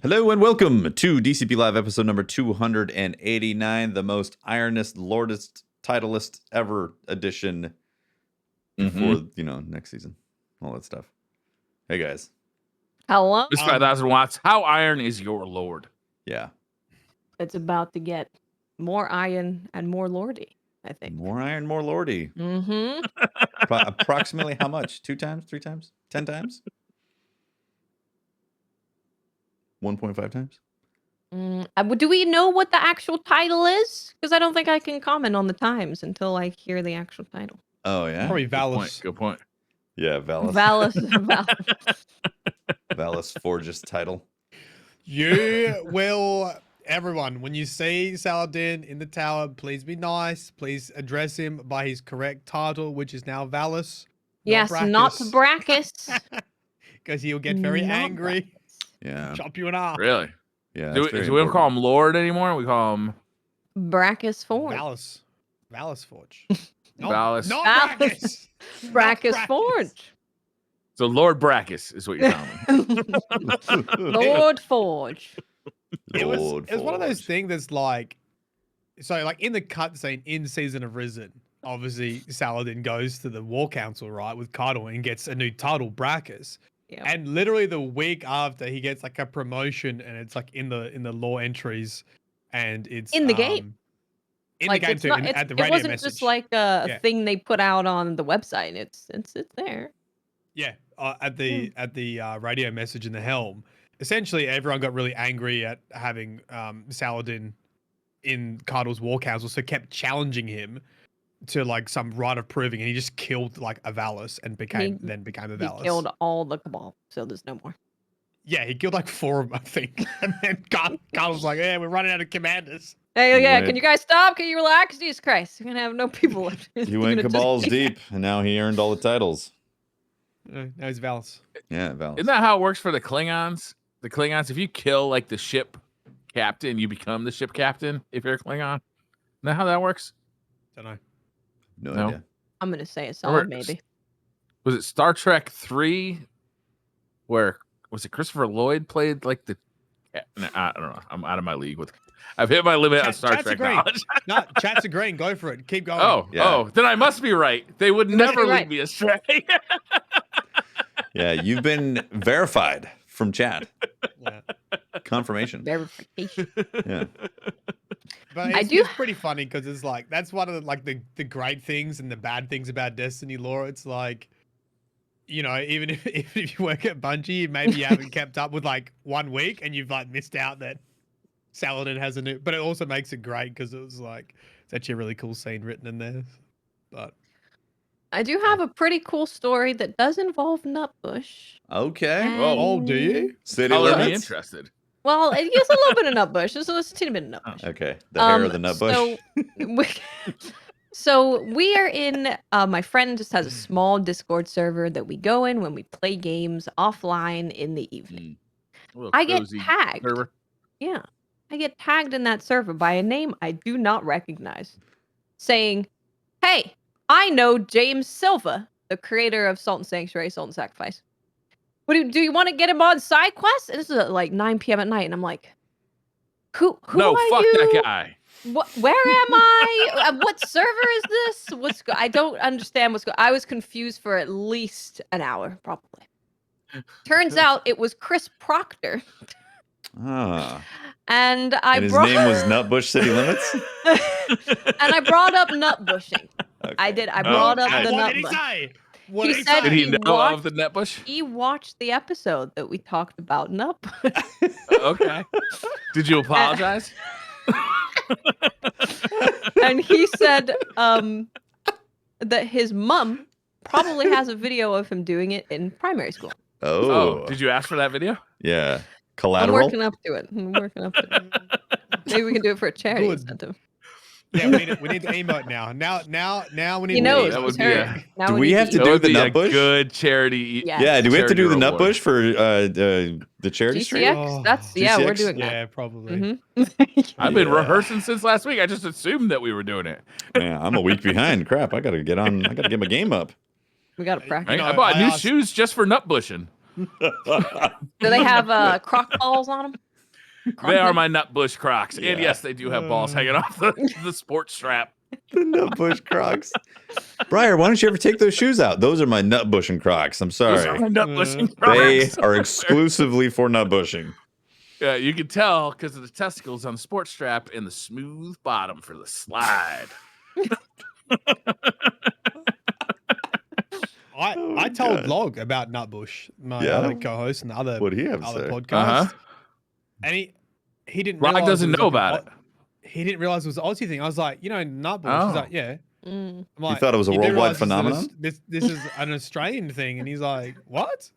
Hello and welcome to DCP Live episode number 289, the most ironest, lordest, titleist ever edition before, next season. All that stuff. Hey, guys. Hello? This 5,000 watts. How iron is your lord? Yeah. It's about to get more iron and more lordy, I think. More iron, more lordy. Mm-hmm. Approximately how much? 2 times? 3 times? 10 times? 1.5 times? Do we know what the actual title is? Because I don't think I can comment on the times until I hear the actual title. Oh, yeah? Probably Valus. Good point. Yeah, Valus. Valus Forge's title. You will, everyone, when you see Saladin in the tower, please be nice. Please address him by his correct title, which is now Valus. Yes, not Brachus. Because he'll get very Not angry. Yeah. Chop you in half. Really? Yeah. Do we don't call him Lord anymore? We call him Brachus Forge. Valus Forge. Valus. Not Valus. Brachus. Brachus Forge. So Lord Brachus is what you're telling me. Lord Forge. It was one of those things that's like, so like in the cutscene in Season of Risen, obviously Saladin goes to the War Council, right, with Cardinal and gets a new title, Brachus. Yeah. And literally the week after, he gets like a promotion, and it's like in the lore entries, and it's In the game. In Like, the game it's too, not, at the radio it wasn't message. just like a Yeah. thing they put out on the website. It's there. Yeah, at the radio message in the helm. Essentially, everyone got really angry at having Saladin in Cardinal's War Council, so kept challenging him to like some rite of proving, and he just killed like a Valus and became a Valus. He killed all the Cabal, so there's no more. Yeah, he killed like 4 of them, I think. And then Cardinal's like, "Yeah, we're running out of commanders." Hey, yeah, Right. can you guys stop? Can you relax? Jesus Christ, we're gonna have no people left. He went Cabal's deep, and now he earned all the titles. Now he's Valus. Yeah, Valus. Isn't that how it works for the Klingons? The Klingons, if you kill like the ship captain, you become the ship captain if you're a Klingon. Isn't that how that works? Don't know. No No. idea. I'm gonna say a solid maybe. Was it Star Trek 3 where was it Christopher Lloyd played like the I don't know. I'm out of my league with I've hit my limit on Star Chat's Trek agreeing. knowledge. No, chat's agreeing. Go for it. Keep going. Oh, then I must be right. They would must never be lead right. me astray. Yeah, you've been verified from chat. Yeah. Confirmation. Verification. Yeah. But I it's, do- it's pretty funny because it's like that's one of the, like the great things and the bad things about Destiny lore. It's like, you know, even if you work at Bungie, maybe you haven't kept up with like 1 week and you've like missed out that Saladin has a new. But it also makes it great because it was like it's actually a really cool scene written in there. But I do have a pretty cool story that does involve Nutbush. Okay. oh, do you? And- City I'll be limits? interested. Well, it gets a little bit of Nutbush. There's a teeny bit of Nutbush. Okay. The hair of the nut bush. So we are in. My friend just has a small Discord server that we go in when we play games offline in the evening. A little I get cozy tagged. server. Yeah, I get tagged in that server by a name I do not recognize, saying, "Hey, I know James Silva, the creator of Salt and Sanctuary, Salt and Sacrifice. Do you want to get him on side quests?" And this is at like 9 p.m. at night, and I'm like, "Who No, are fuck you? that guy. Where am I? What server is this? I don't understand what's going. I was confused for at least an hour, probably. Turns out it was Chris Proctor, Ah. and And his name was Nutbush City Limits? and I brought up nut bushing. Okay. I did. I brought up the What nut did he bush. say? What He did he said Did say? he he know watched- of the Netbush? He watched the episode that we talked about nut bush. Okay. Did you apologize? And he said that his mom probably has a video of him doing it in primary school. Oh. Did you ask for that video? Yeah. I'm Collateral? working up to it. Maybe we can do it for a charity Good. incentive. Yeah, we need the emote now. Now we need. He knows. that the would It's be her. a- Now Do we need have to That do would the be a Nutbush? good charity. Yes. Yeah, do we have to do the Charity nut reward. bush for the charity stream? GCX? Oh. That's yeah, we're GCX? doing that. Yeah, probably. Mhm. I've been Yeah. rehearsing since last week. I just assumed that we were doing it. Man, I'm a week behind. Crap, I gotta get on. I gotta get my game up. We got to practice. Right? know, I bought I new asked- shoes just for nut bushing. Do they have croc balls on them? They are my Nutbush Crocs. Yeah. And yes, they do have balls hanging off the sports strap. The Nutbush Crocs. Briar, why don't you ever take those shoes out? Those are my Nutbushing Crocs. I'm Those are sorry. my Nutbushing They Crocs. are exclusively for nutbushing. Yeah, you can tell because of the testicles on the sports strap and the smooth bottom for the slide. I told Log about Nutbush, my other co-host and the other What do you have to other say? podcast, and he didn't. Log realize doesn't it was know like about it. He didn't realize it was an Aussie thing. I was like, Nutbush. He's Oh. like, yeah. Mm. I'm like, thought it was a "You do worldwide realize phenomenon?" This is an Australian thing, and he's like, what?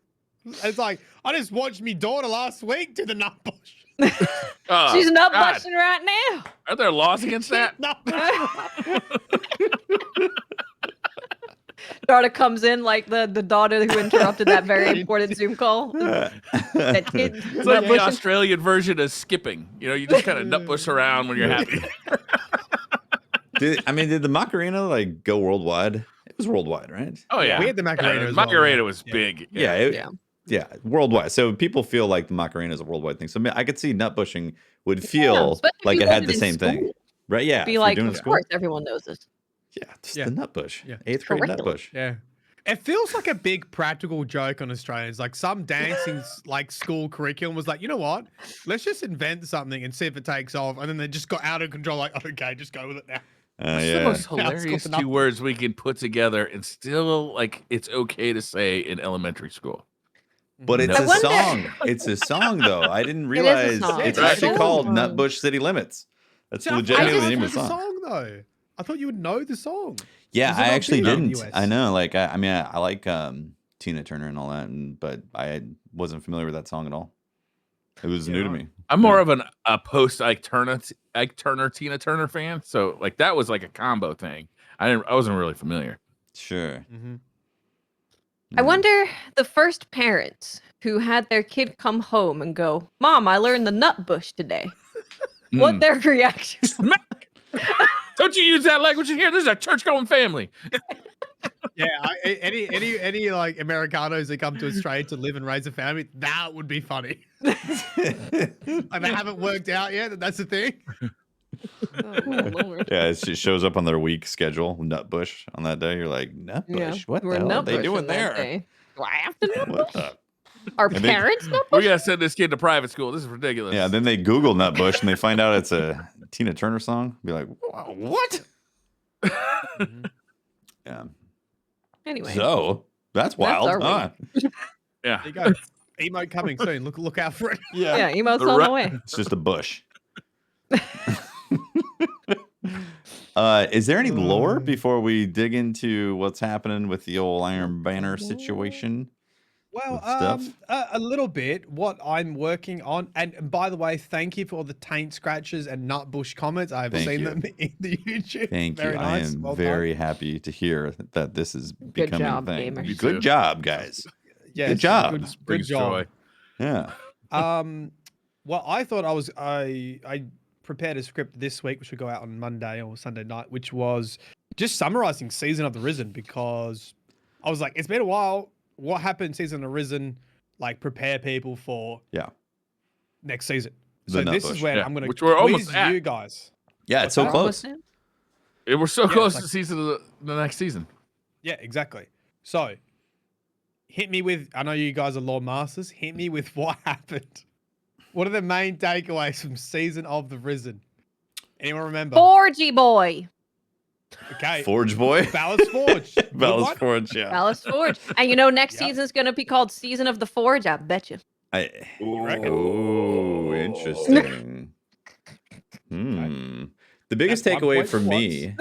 It's like, I just watched me daughter last week do the Nutbush. Oh, She's not God. busting right now. Are there laws against that? Daughter comes in like the daughter who interrupted that very important Zoom call. That kid It's like the nutbushing. Australian version of skipping. You just kind of nutbush around when you're happy. Did the Macarena like go worldwide? It was worldwide, right? Oh yeah, We had the Macarena as well, Macarena yeah. was Yeah. big. Yeah, worldwide. So people feel like the Macarena is a worldwide thing. So I could see nutbushing would feel especially if like you it had learned the it in same thing, school. right? Yeah, Be if you're like, doing it of in school. course, everyone knows this. Yeah, just Yeah. the nutbush. Yeah. 8th grade Curriculum. nutbush. Yeah. It feels like a big practical joke on Australians. Like some dancing like school curriculum was like, you know what? Let's just invent something and see if it takes off. And then they just got out of control. Like, okay, just go with it now. It's the Yeah. most called hilarious the two nutbush. words we can put together and still like it's okay to say in elementary school. But it's I a wonder- song. It's a song, though. I didn't is a realize song. it's Right. actually It is a called song. Nutbush City Limits. That's See, I legitimately thought the it name was of the a song. song though. I thought you would know the song. Yeah, Is it I not actually big in the didn't. US? I know, like, I like Tina Turner and all that, but I wasn't familiar with that song at all. It was new to me. I'm more of a post Ike Turner, Tina Turner fan. So like that was like a combo thing. I wasn't really familiar. Sure. Mm-hmm. I wonder the first parents who had their kid come home and go, "Mom, I learned the nut bush today." What their reaction? Don't you use that language in here? This is a church going family. Yeah, any like Americanos that come to Australia to live and raise a family, that would be funny. Like they haven't worked out yet. That's the thing. Oh, Lord. Yeah, it just shows up on their week schedule, Nutbush, on that day. You're like, Nutbush? Yeah, What the we're hell are they nutbushing doing that there? day. Do I have to What nutbush? the? Our And they- parents We nutbush? gotta send this kid to private school. This is ridiculous. Yeah, then they Google Nutbush and they find out it's a Tina Turner song. Be like, what? Yeah. Anyway, So that's wild, our huh? yeah. There you go. Emote coming soon. Look out for it. yeah, emotes The on re- the way. It's just a bush. Is there any lore before we dig into what's happening with the old Iron Banner situation? Well, With stuff? a little bit. What I'm working on, and by the way, thank you for all the taint scratches and nutbush comments. I've Thank seen you. them in the YouTube. Thank Very you. nice. I am Well done. very happy to hear that this is becoming job, a thing. gamers. Me Good too. job, guys. Yes, job. Good Brings job. joy. Yeah. Well, I thought I prepared a script this week, which will go out on Monday or Sunday night, which was just summarizing Season of the Risen, because I was like, it's been a while. What happened Season of the Risen? Like, prepare people for next season. The So this Nutbush. is where Yeah, I'm going to which we're almost quiz at. you guys. Yeah, it's so that? close. We're so Yeah, close it's to season of the next season. Yeah, exactly. So hit me with, I know you guys are law masters, hit me with what happened. What are the main takeaways from Season of the Risen? Anyone remember? 4G boy. Okay. Forge Boy. Ballast Forge. Good Ballast one. Forge, yeah. Alice Forge. And next Yep. season's going to be called Season of the Forge. I bet you. Oh, interesting. The biggest At one takeaway point for it me,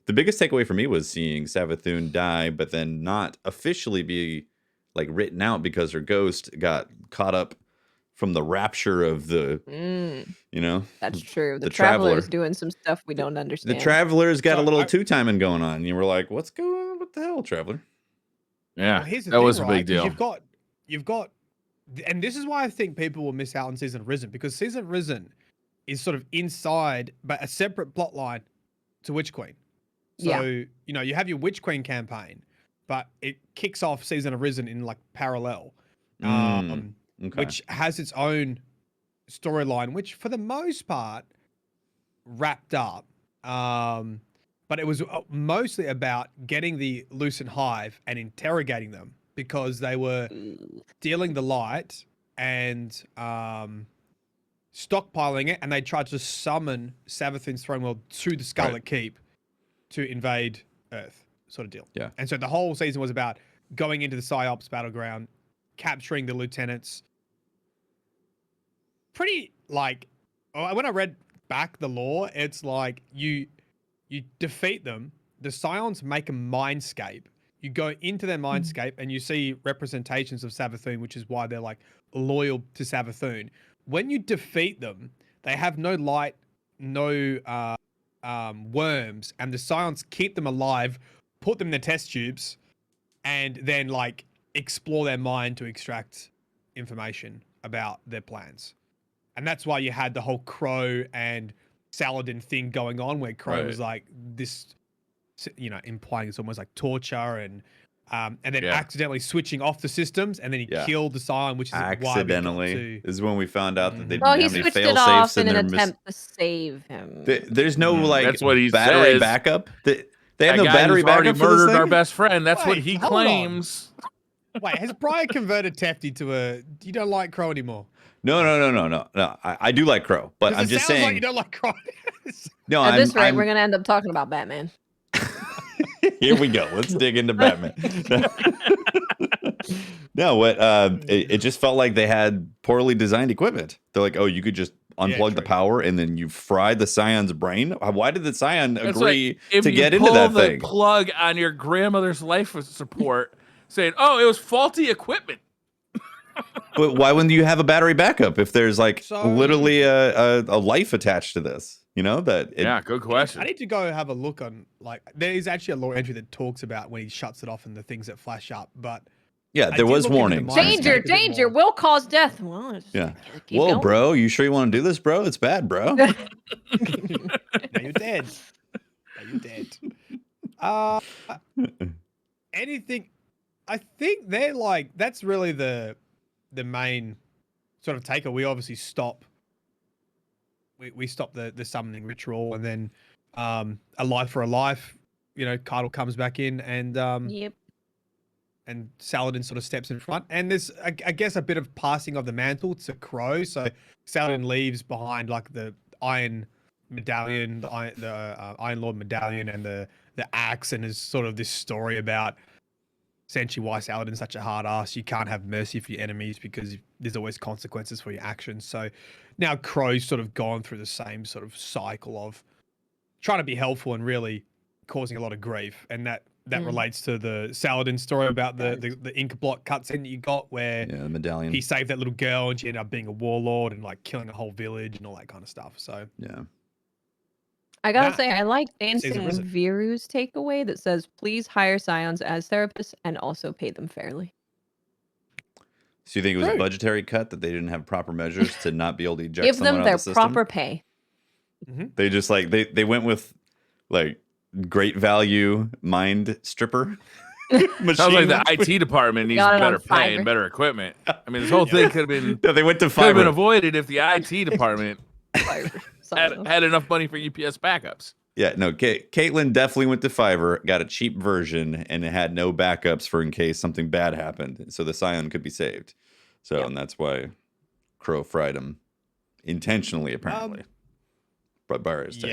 the biggest takeaway for me was seeing Savathun die, but then not officially be like written out because her ghost got caught up from the rapture of the, That's true. The, The Traveler's Traveler. doing some stuff we don't the understand. Traveler's got a So little I- two-timing going on. You were like, what's going on? What the hell, Traveler? Yeah, Well, here's the that thing, was a right? big deal. 'Cause you've got, and this is why I think people will miss out on Season of Risen, because Season of Risen is sort of inside, but a separate plot line to Witch Queen. So, Yeah. you have your Witch Queen campaign, but it kicks off Season of Risen in like parallel, Okay. which has its own storyline, which for the most part wrapped up. But it was mostly about getting the Lucent Hive and interrogating them because they were stealing the light and stockpiling it, and they tried to summon Savathun's throne world to the Scarlet Keep to invade Earth, sort of deal. Yeah. And so the whole season was about going into the PsyOps battleground, capturing the lieutenants. Pretty like when I read back the lore, it's like you defeat them. The Scions make a mindscape. You go into their mindscape and you see representations of Savathun, which is why they're like loyal to Savathun. When you defeat them, they have no light, no worms, and the Scions keep them alive, put them in the test tubes, and then like explore their mind to extract information about their plans. And that's why you had the whole Crow and Saladin thing going on, where Crow was like this, you know, implying it's almost like torture and then accidentally switching off the systems, and then he killed the Scion, which is accidentally. This is when we found out that they didn't Well, he have any switched fail it off safes in in an their attempt to save him. There's no like that's what he battery says. backup. They have no guy battery who's already backup for this murdered thing? our best friend. That's what Wait, he hold claims. Wait, has Brian converted Tefty to a? You don't like Crow anymore? No. I do like Crow, but I'm just saying. Like you don't like Crow. No, At this rate, we're gonna end up talking about Batman. Here we go. Let's dig into Batman. No, it just felt like they had poorly designed equipment. They're like, oh, you could just unplug the power and then you fried the Scion's brain. Why did the Scion agree to get into that thing? Plug on your grandmother's life support, saying, "Oh, it was faulty equipment." But why wouldn't you have a battery backup if there's like literally a life attached to this? You know that. Good question. I need to go have a look on like there is actually a lore entry that talks about when he shuts it off and the things that flash up, but. Yeah, there was warnings. Danger will cause death. Well, Whoa, going. bro, you sure you want to do this, bro? It's bad, bro. Now you're dead. Now you're dead. Anything? I think they're like that's really the main sort of taker. We obviously stop. We stop the summoning ritual, and then a life for a life. You know, Cardinal comes back in, and Yep. And Saladin sort of steps in front, and there's I guess a bit of passing of the mantle to Crow. So Saladin leaves behind like the Iron Medallion, the Iron Lord Medallion, and the axe, and is sort of this story about essentially why Saladin's such a hard ass. You can't have mercy for your enemies because there's always consequences for your actions. So now Crow's sort of gone through the same sort of cycle of trying to be helpful and really causing a lot of grief, and that relates to the Saladin story about the ink blot cutscene that you got where the medallion. He saved that little girl and she ended up being a warlord and like killing a whole village and all that kind of stuff. So I gotta say, I like Dancing Viru's takeaway that says, please hire Scions as therapists and also pay them fairly. So you think it was a budgetary cut that they didn't have proper measures to not be able to eject Give someone them out their of the system? proper pay. They just like they went with like great value mind stripper. Sounds like the IT department needs better pay and better equipment. I mean, this whole thing could have been they went to could have Fiverr. been avoided if the IT department had enough money for UPS backups. Yeah, no, Caitlin definitely went to Fiverr, got a cheap version, and it had no backups for in case something bad happened, so the Scion could be saved. So, and that's why Crow fried him intentionally, apparently. But Barry's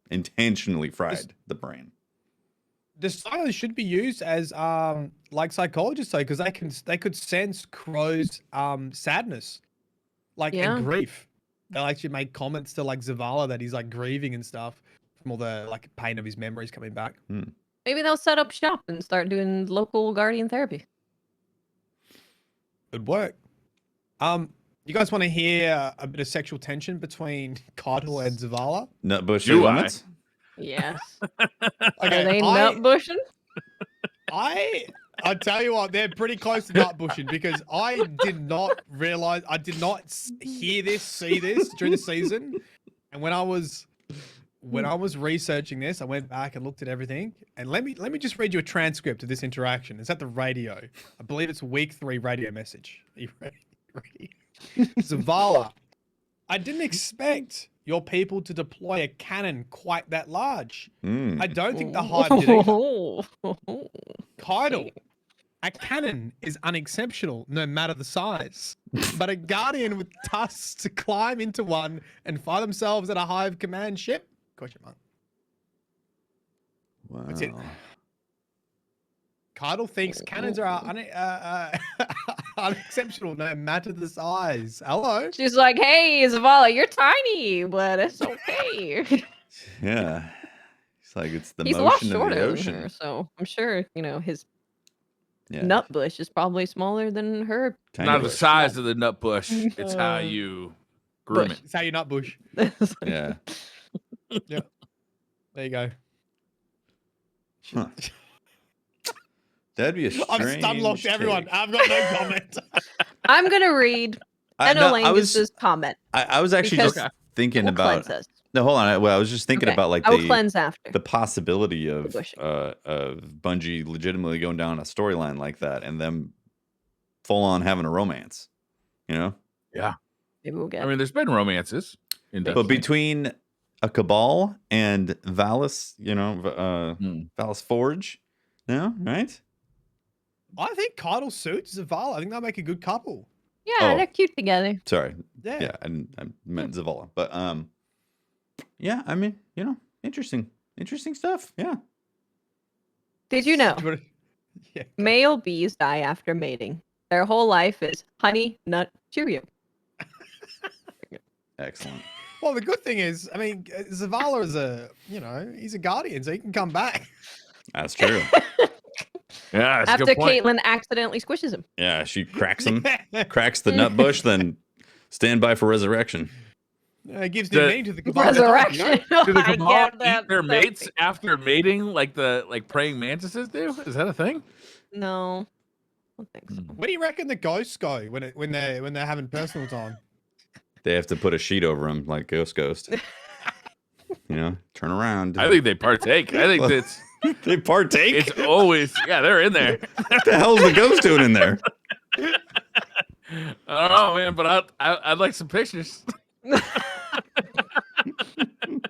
intentionally fried the brain. The Scion should be used as like psychologists, though, because they could sense Crow's sadness, like and grief. They'll actually make comments to like Zavala that he's like grieving and stuff from all the like pain of his memories coming back. Maybe they'll set up shop and start doing local guardian therapy. Good work. You guys want to hear a bit of sexual tension between Cardinal and Zavala? Nut bush limits? Yes. Okay, are they nut bushing? I'll tell you what, they're pretty close to nut bushing because I did not realize, I did not see this during the season. And when I was researching this, I went back and looked at everything. And let me just read you a transcript of this interaction. It's at the radio. I believe it's week 3 radio message. Are you ready? Zavala, I didn't expect your people to deploy a cannon quite that large. I don't think the Hive did either. Kydal, a cannon is unexceptional no matter the size. But a Guardian with tusks to climb into one and find themselves at a Hive command ship? Question mark. Wow. That's it. Kydal thinks cannons are unexceptional no matter the size. Hello? She's like, hey, Zavala, you're tiny, but it's okay. Yeah. It's like it's the He's a lot motion of shorter the than ocean. her, so I'm sure, his Yeah. nut bush is probably smaller than her. Tiny Not the bush. size of the nut bush. It's how you groom Bush. it. It's how you nut bush. Yeah. There you go. Huh. That'd be a strange I've stunlocked everyone. take. I've got no comment. I'm gonna read I Enolangus's comment. I was actually because just thinking we'll about. cleanse us. No, hold on. I was just thinking Okay, about like I will cleanse after. the possibility of bushing. Bungie legitimately going down a storyline like that and them full on having a romance. Yeah. Maybe we'll get. I mean, there's been romances in But Destiny. between a Cabal and Valis, Valis Forge, no, right? I think Kydal suits Zavala. I think they'll make a good couple. Yeah, Oh. they're cute together. Sorry, Yeah. yeah, I meant Zavala, but yeah, I mean, interesting stuff. Yeah, Did you know Do you wanna- Yeah. male bees die after mating? Their whole life is honey, nut, Cheerio. excellent. Well, the good thing is, I mean, Zavala is he's a guardian, so he can come back. That's true. Yeah, that's a After good point. Caitlyn accidentally squishes him. Yeah, she cracks him, cracks the nut bush, then stand by for resurrection. It gives new The- meaning to the Cabal. Resurrection. Do the I Cabal get eat that. their That's mates after mating like the praying mantises do? Is that a thing? No, I don't think so. Where do you reckon the ghosts go when they're having personal time? They have to put a sheet over him like Ghost. Turn around. I think they partake. I think Well, that's they partake. it's always they're in there. What the hell's the ghost doing in there? I don't know, man, but I'd like some pictures.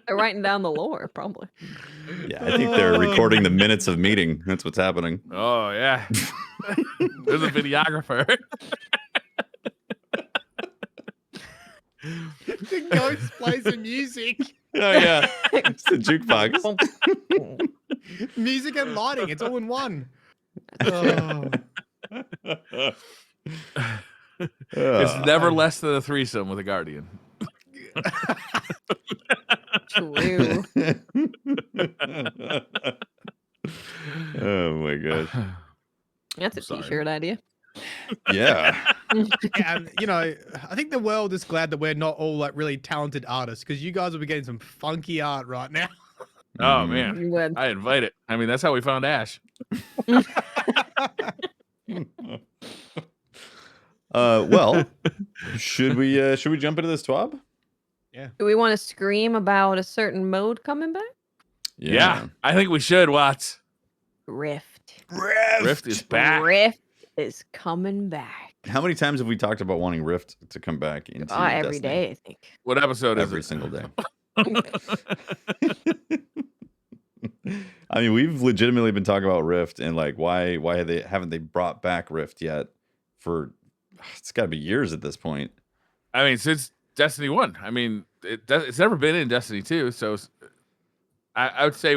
They're writing down the lore, probably. Yeah, I think they're recording the minutes of meeting. That's what's happening. Oh yeah, there's a videographer. The ghost plays the music. Oh yeah, it's the jukebox. Music and lighting, it's all in one. Oh. It's never less than a threesome with a guardian. True. Oh my gosh. That's a I'm sorry. t-shirt idea. Yeah. Yeah, and, I think the world is glad that we're not all like really talented artists because you guys will be getting some funky art right now. Oh Mhm. man, You would. I invite it. I mean, that's how we found Ash. Well, should we jump into this twab? Do we want to scream about a certain mode coming back? Yeah, I think we should. Watts. Rift. Rift is back. Rift is coming back. How many times have we talked about wanting Rift to come back into Every Destiny? day, I think. What episode is Every it? single day. I mean, we've legitimately been talking about Rift and like why haven't they brought back Rift yet? It's got to be years at this point. I mean, since Destiny 1. I mean, it's never been in Destiny 2, so I would say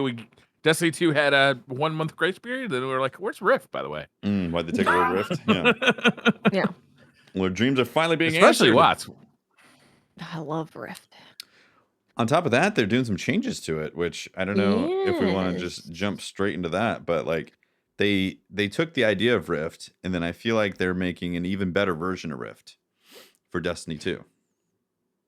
Destiny 2 had a 1 month grace period, and we were like, "Where's Rift?" By the way, Why'd they take away Rift? Yeah. Yeah. Well, dreams are finally being especially answered. Watts. I love Rift. On top of that, they're doing some changes to it, which I don't know if we want to just Yes. jump straight into that, but like they took the idea of Rift and then I feel like they're making an even better version of Rift for Destiny 2.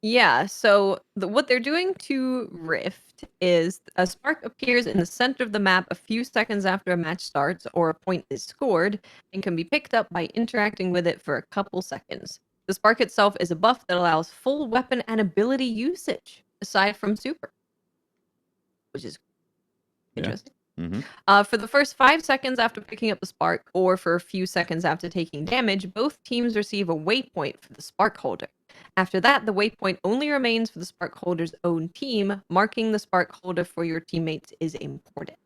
Yeah, so what they're doing to Rift is a spark appears in the center of the map a few seconds after a match starts or a point is scored and can be picked up by interacting with it for a couple seconds. The spark itself is a buff that allows full weapon and ability usage, aside from super, which is Yeah. interesting. For the first 5 seconds after picking up the spark, or for a few seconds after taking damage, both teams receive a waypoint for the spark holder. After that, the waypoint only remains for the spark holder's own team. Marking the spark holder for your teammates is important.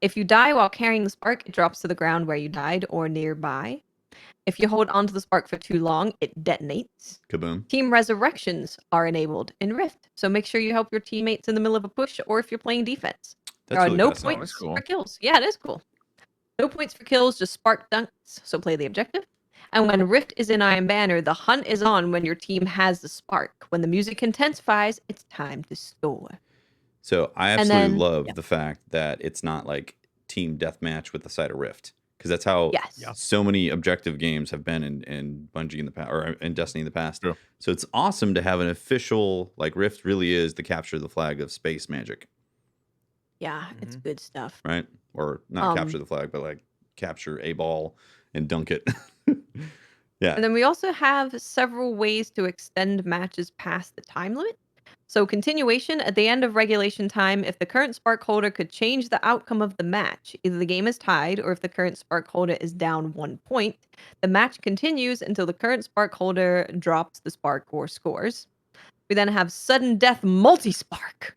If you die while carrying the spark, it drops to the ground where you died or nearby. If you hold onto the spark for too long, it detonates. Kaboom. Team resurrections are enabled in Rift, so make sure you help your teammates in the middle of a push or if you're playing defense. There are That's really no fascinating. points Cool. for kills. Yeah, it is cool. No points for kills, just spark dunks, so play the objective. And when Rift is in Iron Banner, the hunt is on when your team has the spark. When the music intensifies, it's time to score. So I And absolutely then- love yeah. the fact that it's not like team deathmatch with the side of Rift, because that's how Yes. Yeah. so many objective games have been in Bungie in the past, or in Destiny in the past. True. So it's awesome to have an official, like, Rift really is the capture the flag of space magic, Yeah, it's good stuff. right? Or not Um, capture the flag, but like capture a ball and dunk it. Yeah. And then we also have several ways to extend matches past the time limit. So continuation, at the end of regulation time, if the current spark holder could change the outcome of the match, either the game is tied or if the current spark holder is down 1 point, the match continues until the current spark holder drops the spark or scores. We then have sudden death multi-spark.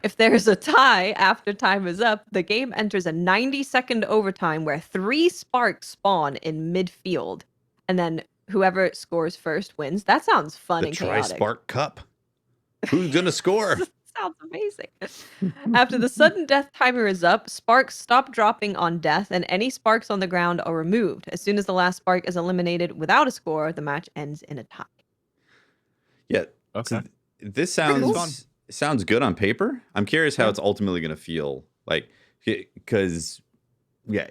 If there's a tie after time is up, the game enters a 90-second overtime where 3 sparks spawn in midfield. And then whoever scores first wins. That sounds fun The and chaotic. Tri-Spark Cup. Who's gonna score? Sounds amazing. After the sudden death timer is up, sparks stop dropping on death and any sparks on the ground are removed. As soon as the last spark is eliminated without a score, the match ends in a tie. Yeah. Okay. So this Cool. sounds good on paper. I'm curious how it's ultimately going to feel like, because yeah,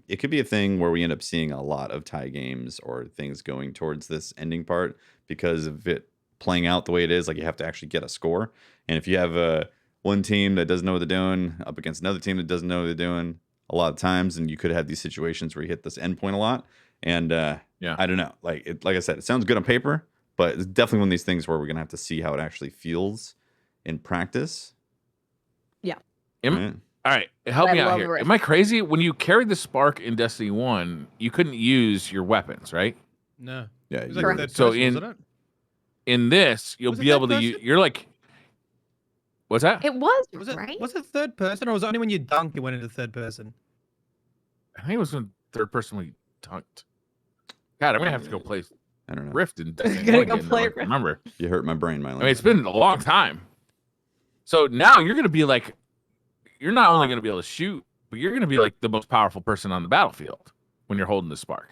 it could be a thing where we end up seeing a lot of tie games or things going towards this ending part because of it playing out the way it is. Like, you have to actually get a score, and if you have one team that doesn't know what they're doing up against another team that doesn't know what they're doing, a lot of times, and you could have these situations where you hit this end point a lot. And Yeah. I don't know. Like I said, it sounds good on paper, but it's definitely one of these things where we're gonna have to see how it actually feels in practice. Am- Right? All right, help I me out love here. Rift. Am I crazy? When you carried the spark in Destiny 1, you couldn't use your weapons, right? No. Yeah. It was you like were- third So person, in- wasn't it? In this, you'll Was it be third able to use. person? You're like, what's that? It was, Was it right? was it third person or was it only when you dunk it went into third person? I think it was in third person when you dunked. God, I'm gonna have to go play I don't know. Rift and Destiny Gotta 1 go again to, play like, Rift. remember. You hurt my brain, Milo. I mean, it's been a long time. So now you're gonna be like, you're not only gonna be able to shoot, but you're gonna be like the most powerful person on the battlefield when you're holding the spark.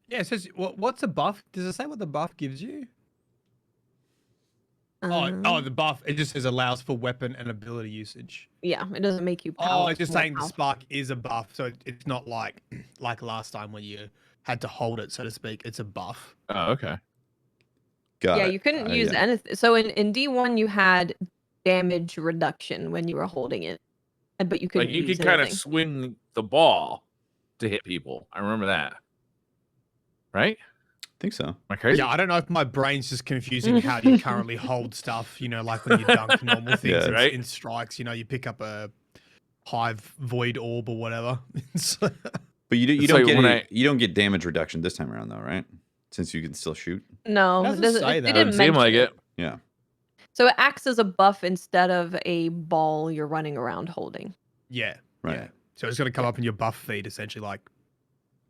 Yeah, it says what's a buff? Does it say what the buff gives you? Oh, the buff. It just says allows for weapon and ability usage. Yeah, it doesn't make you Oh, powerful. it's just more saying the powerful. spark is a buff, so it's not like last time when you had to hold it, so to speak. It's a buff. Oh, okay. Got Yeah, it. you couldn't use yeah. anything. So in D1 you had damage reduction when you were holding it, but you couldn't Like you use could kind of anything. swing the ball to hit people. I remember that. Right? I think so. Am I crazy? Yeah, I don't know if my brain's just confusing how you currently hold stuff. You know, like when you dunk normal things Yeah. in, Right. in strikes. You know, you pick up a hive void orb or whatever. So- But you It's don't like get when you don't get damage reduction this time around though, right? Since you can still shoot. No, Doesn't it doesn't, say it that. didn't Doesn't seem mention like it. Yeah. So it acts as a buff instead of a ball you're running around holding. yeah, Right. yeah. So it's going to come up in your buff feed, essentially, like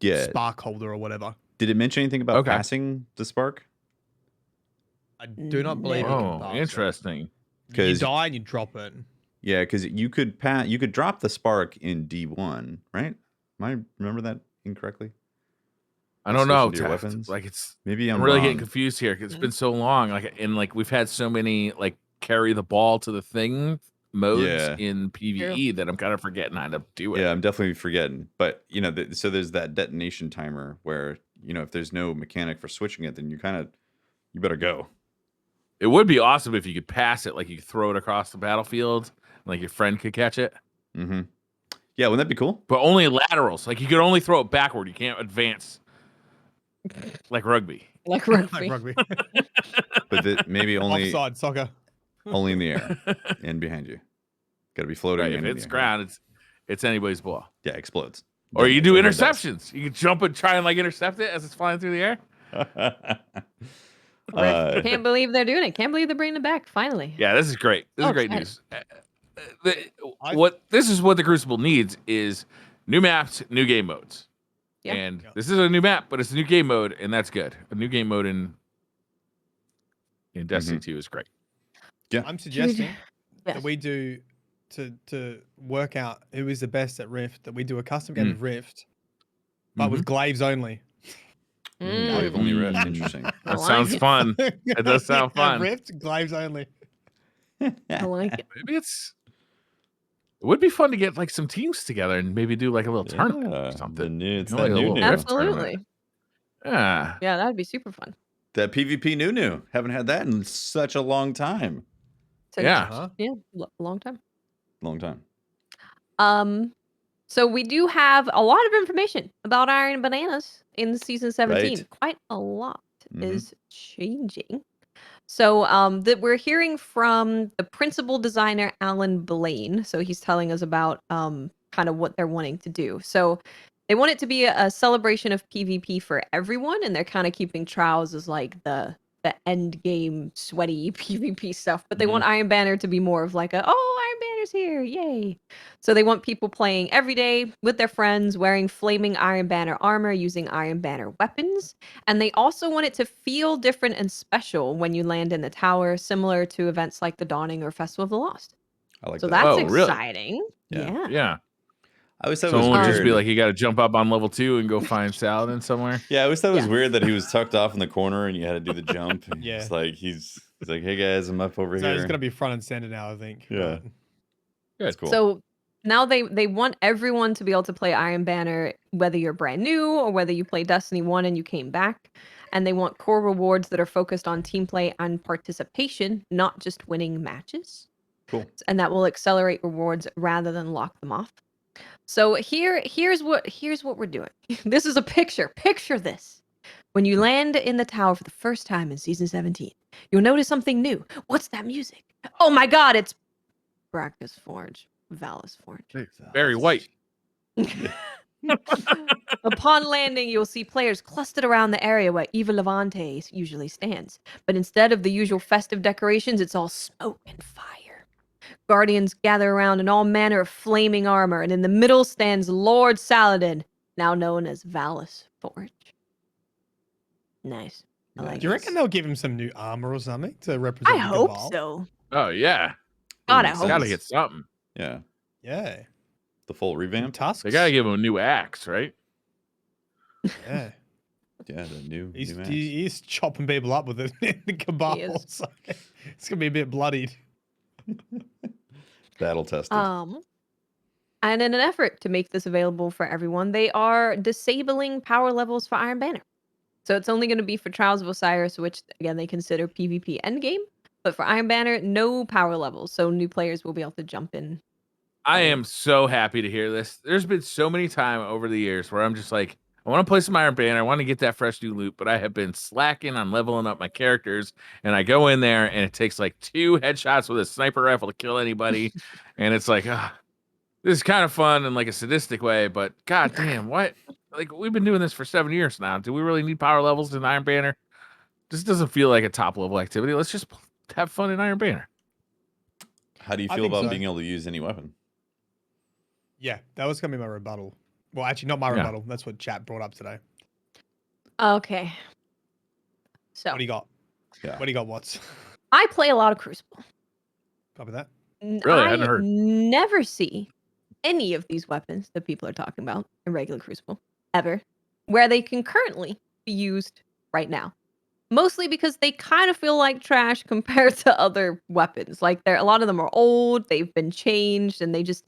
Yeah. spark holder or whatever. Did it mention anything about Okay. passing the spark? I do not believe you can Oh, pass it. interesting. You 'Cause- die and you drop it. Yeah, because you could drop the spark in D1, right? Am I remember that incorrectly? I don't know. Switching to your Taft. weapons? Like it's Maybe I'm I'm really wrong. getting confused here because it's been so long. Like we've had so many like carry the ball to the thing modes Yeah. in PvE that I'm kind of forgetting how to do it. Yeah, I'm definitely forgetting. But so there's that detonation timer where if there's no mechanic for switching it, then you better go. It would be awesome if you could pass it, like you could throw it across the battlefield, like your friend could catch it, Mm-hmm. Yeah, wouldn't that be cool? but only laterals. Like you could only throw it backward. You can't advance, like rugby. Like rugby. Like rugby. But maybe only Offside soccer. Only in the air and behind you. Got to be floating. Right, if and in it's the air. ground, it's anybody's ball. Yeah, explodes. Or you do Detonates. interceptions. You can jump and try and like intercept it as it's flying through the air. Rift. Can't believe they're doing it. Can't believe they're bringing it back finally. Yeah, this is great. This Oh, is great exciting. news. This is what the Crucible needs is new maps, new game modes. Yeah. And this is a new map, but it's a new game mode, and that's good. A new game mode in Destiny 2 is great. Yeah. I'm suggesting Yes. that we do to work out who is the best at Rift, that we do a custom game of Rift, but with glaives only. Glaive only Rift. Interesting. I That like sounds it. fun. It does sound fun. Rift, glaives only. I like it. Maybe it would be fun to get like some teams together and maybe do like a little tournament or something. It's You that know, like a new. little- Absolutely. Yeah. Yeah, that'd be super fun. That PvP new. Haven't had that in such a long time. So, Yeah. Yeah, long time. Long time. So we do have a lot of information about Iron Bananas in season 17. Right. Quite a lot Mhm. is changing. So that we're hearing from the principal designer Alan Blaine. So he's telling us about kind of what they're wanting to do. So they want it to be a celebration of PvP for everyone, and they're kind of keeping trials as like the end game sweaty PvP stuff. But they want Iron Banner to be more of like Iron Banner's here, yay! So they want people playing every day with their friends, wearing flaming Iron Banner armor, using Iron Banner weapons. And they also want it to feel different and special when you land in the tower, similar to events like the Dawning or Festival of the Lost. I like So that. that's Oh, really? exciting. Yeah. Yeah. I always thought it was Someone would weird. just be like, you got to jump up on level 2 and go find Saladin somewhere. Yeah, I always thought it was Yeah. weird that he was tucked off in the corner and you had to do the jump. Yeah. It's like he's like, hey guys, I'm up over So here. it's gonna be front and center now, I think. Yeah. That's cool. So now they want everyone to be able to play Iron Banner, whether you're brand new or whether you play Destiny 1 and you came back. And they want core rewards that are focused on team play and participation, not just winning matches. Cool. And that will accelerate rewards rather than lock them off. So here's what we're doing. This is a picture. Picture this. When you land in the tower for the first time in season 17, you'll notice something new. What's that music? Oh my god, it's Brackus Forge. Valis Forge. Very white. Upon landing, you'll see players clustered around the area where Eva Levante usually stands. But instead of the usual festive decorations, it's all smoke and fire. Guardians gather around in all manner of flaming armor, and in the middle stands Lord Saladin, now known as Valis Forge. Nice. I like Do you it. reckon they'll give him some new armor or something to represent? I the hope Cabal? so. Oh, yeah. God, I Makes hope Got to sense. get something. Yeah. Yeah. The full New revamp. tusks. They got to give him a new axe, right? Yeah. Yeah, the new He's max. he's chopping people up with it in the Cabal. He is. So it's gonna be a bit bloodied. Battle tested. And in an effort to make this available for everyone, they are disabling power levels for Iron Banner. So it's only going to be for Trials of Osiris, which again they consider PvP endgame. But for Iron Banner, no power levels, so new players will be able to jump in. I am so happy to hear this. There's been so many times over the years where I'm just like, I want to play some Iron Banner. I want to get that fresh new loot, but I have been slacking on leveling up my characters. And I go in there and it takes like 2 headshots with a sniper rifle to kill anybody. And it's like, this is kind of fun in like a sadistic way, but god damn, what? Like we've been doing this for 7 years now. Do we really need power levels in Iron Banner? This doesn't feel like a top level activity. Let's just have fun in Iron Banner. How do you I feel think about so. being able to use any weapon? Yeah, that was gonna be my rebuttal. Well, actually, not my Yeah. rebuttal. That's what chat brought up today. Okay. So What do you got? Yeah. What do you got, Watts? I play a lot of Crucible. Copy that. Really? I hadn't heard. never see any of these weapons that people are talking about in regular Crucible ever, where they can currently be used right now. Mostly because they kind of feel like trash compared to other weapons. Like a lot of them are old, they've been changed, and they just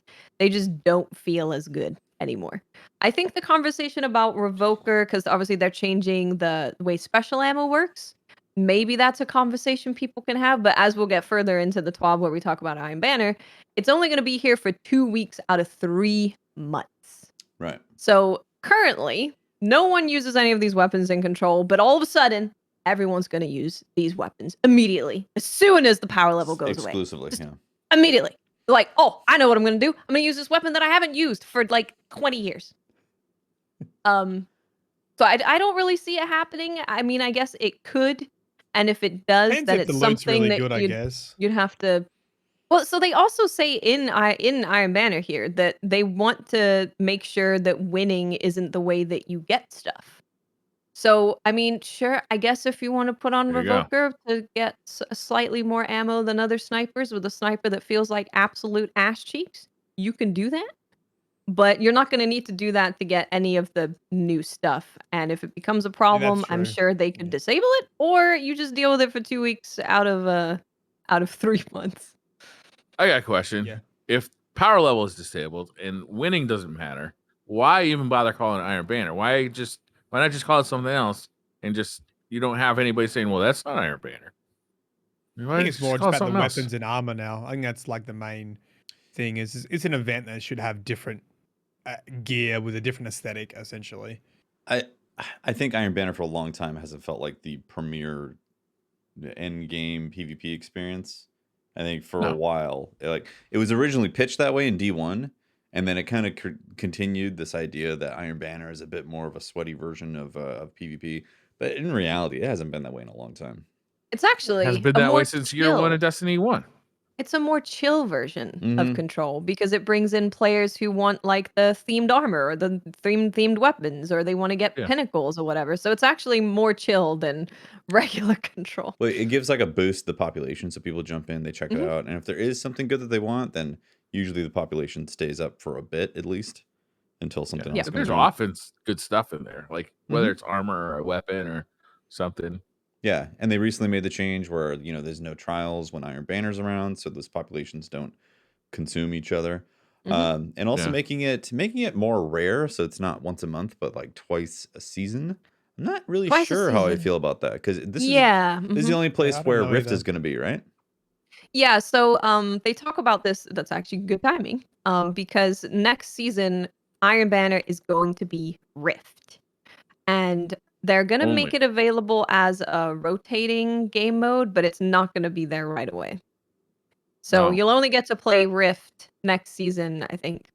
don't feel as good anymore. I think the conversation about Revoker, because obviously they're changing the way special ammo works. Maybe that's a conversation people can have, but as we'll get further into the TWAB where we talk about Iron Banner, it's only going to be here for 2 weeks out of 3 months. Right. So currently, no one uses any of these weapons in Control, but all of a sudden, everyone's going to use these weapons immediately as soon as the power level goes away. Exclusively, Just yeah. immediately. They're like, oh, I know what I'm going to do. I'm going to use this weapon that I haven't used for like 20 years. So I don't really see it happening. I mean, I guess it could, and if it does, Depends then if the it's loot's something really that good, I guess. you'd have to. Well, so they also say in Iron Banner here that they want to make sure that winning isn't the way that you get stuff. So, I mean, sure, I guess if you want to put on There you go. Revoker to get slightly more ammo than other snipers with a sniper that feels like absolute ass cheeks, you can do that. But you're not going to need to do that to get any of the new stuff. And if it becomes a problem, I'm true. sure they could Yeah. disable it, or you just deal with it for 2 weeks out of 3 months. I got a question. Yeah. If power level is disabled and winning doesn't matter, why even bother calling it Iron Banner? Why not just call it something else and just you don't have anybody saying, well, that's not Iron Banner. I think it's more just call it about the something else? weapons and armor now. I think that's like the main thing. Is it's an event that should have different gear with a different aesthetic, essentially. I think Iron Banner for a long time hasn't felt like the premier end game PvP experience. I think for a while, it was originally pitched that way in D1, and then it kind of continued this idea that Iron Banner is a bit more of a sweaty version of PvP. But in reality, it hasn't been that way in a long time. It's actually Has been a that more way since year one chill- of Destiny 1. It's a more chill version Mhm. of Control because it brings in players who want like the themed armor or the themed weapons, or they want to get Yeah. pinnacles or whatever. So it's actually more chill than regular Control. Well, it gives like a boost to the population, so people jump in, they check it Mhm. out, and if there is something good that they want, then usually the population stays up for a bit at least until something Yeah. else But comes there's around. often good stuff in there, like whether it's armor or a weapon or something. Yeah, and they recently made the change where there's no trials when Iron Banner's around, so those populations don't consume each other. And also Yeah. making it more rare, so it's not once a month, but like twice a season. I'm not really Twice a sure how I season. feel about that because this is Yeah. the only place I don't where know Rift either. is going to be, right? Yeah, so they talk about this. That's actually good timing. Because next season, Iron Banner is going to be Rift, and they're gonna make Only. it available as a rotating game mode, but it's not gonna be there right away. So Oh. you'll only get to play Rift next season, I think,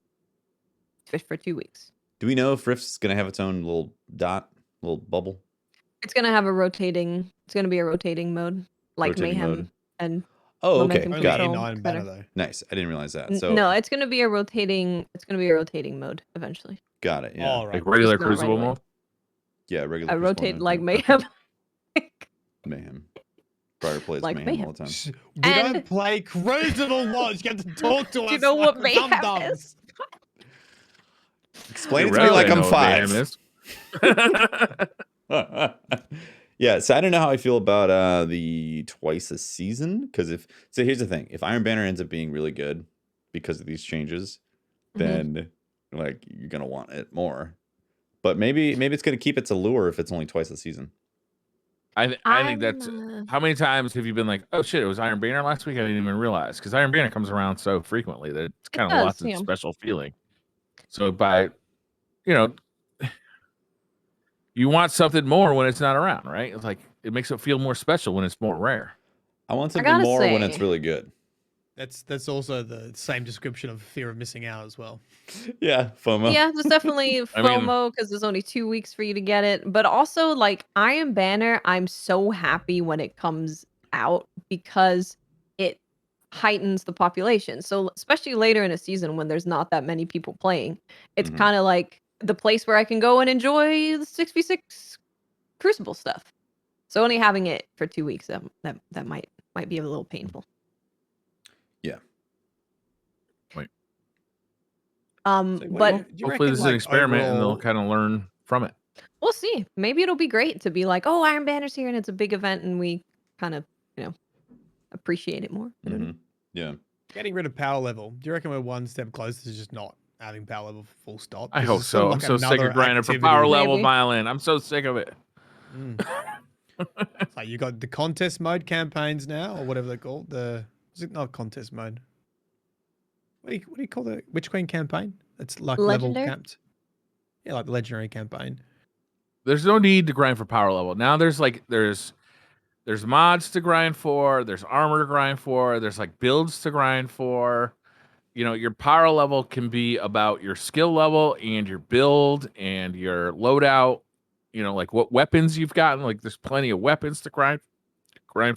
for 2 weeks. Do we know if Rift's going to have its own little bubble? It's gonna have a rotating. It's gonna be a rotating mode, like Rotating Mayhem mode. and Oh, okay, Momentum Only got it. in Control, Iron etc. Banner though. Nice. I didn't realize that. So No, it's gonna be a rotating. It's gonna be a rotating mode eventually. got it. Yeah, All right. Like regular Just not right Crucible away. mode. yeah. Regular I Crucible rotate mode, like yeah. Mayhem. Mayhem. Briar plays Like Mayhem Mayhem. all the time. We And- don't play Crucible mods. You have to talk to us. Do you know what like Mayhem dum-dums. is? Explain it You to me like rarely I'm know what Mayhem 5. Yeah, so I don't know how I feel about the twice a season because here's the thing: if Iron Banner ends up being really good because of these changes, then like you're gonna want it more. But maybe it's gonna keep its allure if it's only twice a season. I think that's how many times have you been like, oh shit, it was Iron Banner last week? I didn't even realize because Iron Banner comes around so frequently that it's kind of does, lost its yeah. special feeling. So by, you want something more when it's not around, right? It's like it makes it feel more special when it's more rare. I want something gotta more when it's say- really good. That's also the same description of fear of missing out as well. Yeah, FOMO. Yeah, there's definitely I mean- FOMO because there's only 2 weeks for you to get it. But also, like Iron Banner, I'm so happy when it comes out because it heightens the population. So especially later in a season when there's not that many people playing, it's Mhm. kind of like the place where I can go and enjoy the 6v6 Crucible stuff. So only having it for 2 weeks that might be a little painful. Yeah. Wait. So what But do you Hopefully reckon, this is an like, experiment and they'll overall- kind of learn from it. we'll see. Maybe it'll be great to be like, oh, Iron Banner's here and it's a big event and we kind of, appreciate it more. I don't know. Mhm. Yeah. Getting rid of power level. Do you reckon we're one step closer to just not having power level full stop? I 'Cause hope it's sort so. of I'm like so sick another of grinding for activity. power level Maybe. violin. I'm so sick of it. It's like you got the contest mode campaigns now, or whatever they're called. Is it not contest mode? What do you call the Witch Queen campaign? It's like Legendary? level capped. Yeah, like the legendary campaign. There's no need to grind for power level. Now there's mods to grind for, there's armor to grind for, there's like builds to grind for. You know, your power level can be about your skill level and your build and your loadout, you know, like what weapons you've gotten. Like there's plenty of weapons to grind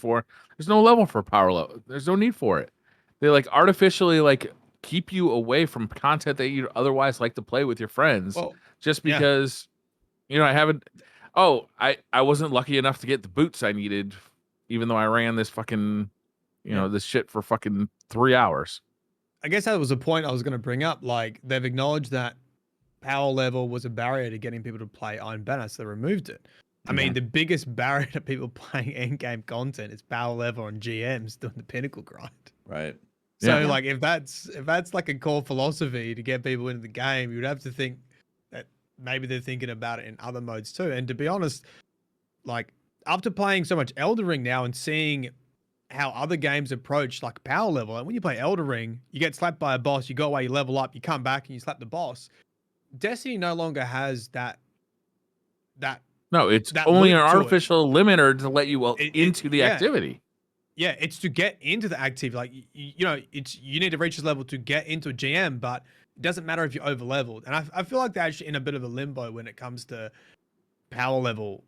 for. There's no level for power level. There's no need for it. They like artificially like keep you away from content that you'd otherwise like to play with your friends just because you know I wasn't lucky enough to get the boots I needed, even though I ran this fucking this shit for fucking 3 hours. I guess that was a point I was going to bring up. Like, they've acknowledged that power level was a barrier to getting people to play Iron Banner, so they removed it. I mean, the biggest barrier to people playing end-game content is power level and GMs doing the pinnacle grind. Right. So, like, if that's like a core philosophy to get people into the game, you'd have to think that maybe they're thinking about it in other modes too. And to be honest, like, after playing so much Elden Ring now and seeing how other games approach like power level, and when you play Elden Ring, you get slapped by a boss, you go away, you level up, you come back and you slap the boss. Destiny no longer has that. No, it's that only an loop to artificial limiter to let you into the activity. Yeah, it's to get into the activity. Like you need to reach this level to get into a GM, but it doesn't matter if you're over leveled. And I feel like they're actually in a bit of a limbo when it comes to power level.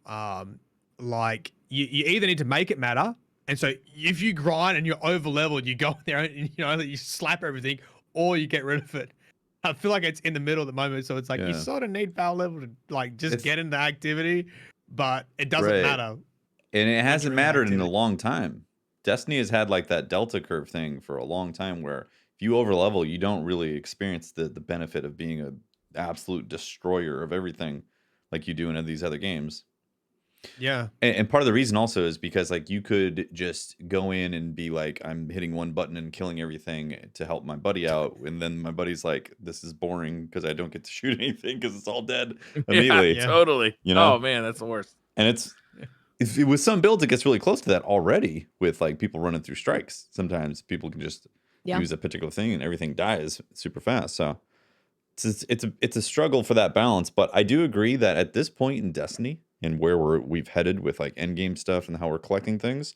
Like you either need to make it matter. And so if you grind and you're over leveled, you go in there and you slap everything, or you get rid of it. I feel like it's in the middle at the moment, so it's like you sort of need power level to like just get into activity, but it doesn't matter. And it hasn't mattered in a long time. Destiny has had like that delta curve thing for a long time, where if you over level, you don't really experience the benefit of being an absolute destroyer of everything like you do in these other games. Yeah. And part of the reason also is because like you could just go in and be like, I'm hitting one button and killing everything to help my buddy out. And then my buddy's like, this is boring because I don't get to shoot anything because it's all dead immediately. Yeah, totally. You know? Oh man, that's the worst. And it's with some builds, it gets really close to that already with like people running through strikes. Sometimes people can just use a particular thing and everything dies super fast. So it's a struggle for that balance. But I do agree that at this point in Destiny, and where we've headed with like end game stuff and how we're collecting things,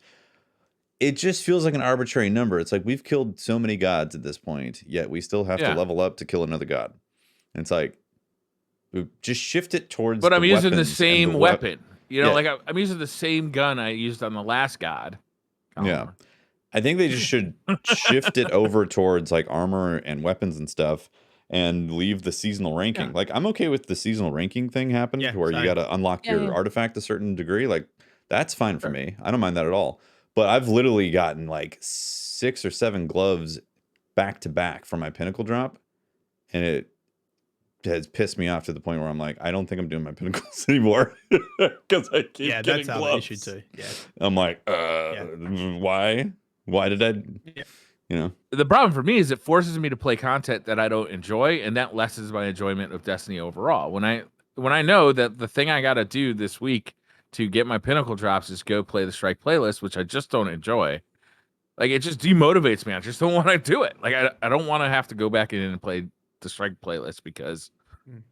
it just feels like an arbitrary number. It's like we've killed so many gods at this point, yet we still have to level up to kill another god. And it's like we just shift it towards. But I'm using the same weapon. Like I'm using the same gun I used on the last god. Yeah, I think they just should shift it over towards like armor and weapons and stuff, and leave the seasonal ranking. Like I'm okay with the seasonal ranking thing happening, where you got to unlock your artifact a certain degree. Like that's fine for me. I don't mind that at all. But I've literally gotten like 6 or 7 gloves back to back for my pinnacle drop, and it has pissed me off to the point where I'm like, I don't think I'm doing my pinnacles anymore because I keep getting that's gloves. our issue too. Yeah, I'm like, why? Why did I? You know, the problem for me is it forces me to play content that I don't enjoy, and that lessens my enjoyment of Destiny overall. When I know that the thing I got to do this week to get my pinnacle drops is go play the Strike playlist, which I just don't enjoy. Like it just demotivates me. I just don't want to do it. Like I don't want to have to go back in and play the Strike playlist because I'm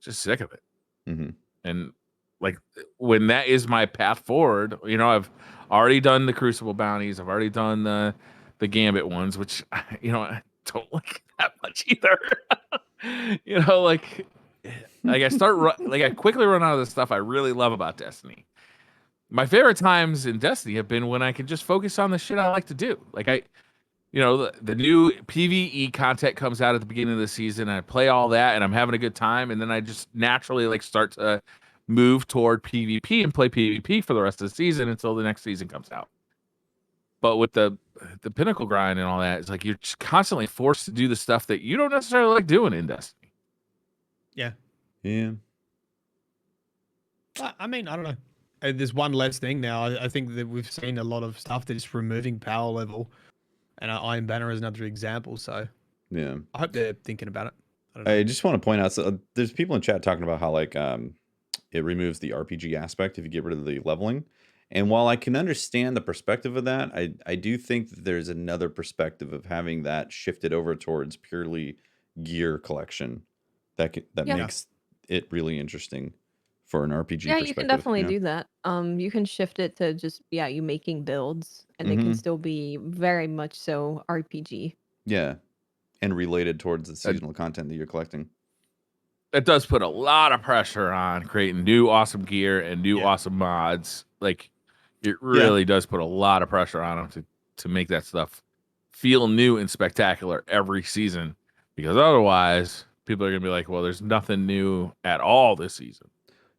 just sick of it. Mm-hmm. And like when that is my path forward, I've already done the Crucible bounties. I've already done the Gambit ones, which I don't like that much either. I quickly run out of the stuff I really love about Destiny. My favorite times in Destiny have been when I can just focus on the shit I like to do. Like the new PvE content comes out at the beginning of the season, and I play all that, and I'm having a good time, and then I just naturally start to move toward PvP and play PvP for the rest of the season until the next season comes out. But with the pinnacle grind and all that, it's like you're just constantly forced to do the stuff that you don't necessarily like doing in Destiny. Yeah. Yeah. I mean, I don't know. There's one less thing now. I think that we've seen a lot of stuff that's removing power level, and Iron Banner is another example. So yeah, I hope they're thinking about it. I just want to point out, so there's people in chat talking about how like it removes the RPG aspect if you get rid of the leveling. And while I can understand the perspective of that, I do think that there's another perspective of having that shifted over towards purely gear collection that makes it really interesting for an RPG Yeah, perspective. you can definitely you know? do that. You can shift it to just you making builds, and it can Mhm. still be very much so RPG. Yeah, and related towards the seasonal content that you're collecting. It does put a lot of pressure on creating new awesome gear and new Yeah. awesome mods. Like, it really does put a lot of pressure on them to make that stuff feel new and spectacular every season. Because otherwise, people are gonna be like, "Well, there's nothing new at all this season."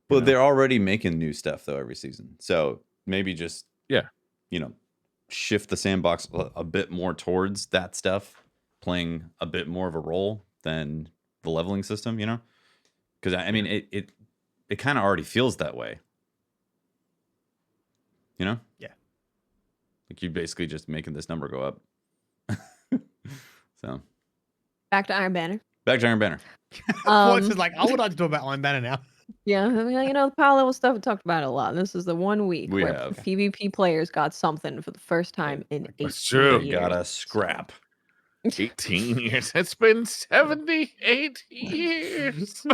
But they're already making new stuff though every season, so maybe just Yeah. shift the sandbox a bit more towards that stuff, playing a bit more of a role than the leveling system. Because I mean, it kind of already feels that way. Yeah. Like you're basically just making this number go up. So Back to Iron Banner. back to Iron Banner. Force is like, I would like to talk about Iron Banner now. Yeah, the power level stuff we talked about a lot. This is the 1 week We where have. PvP players got something for the first time in 18 That's true. years. Got a scrap. 18 years. It's been 78 years.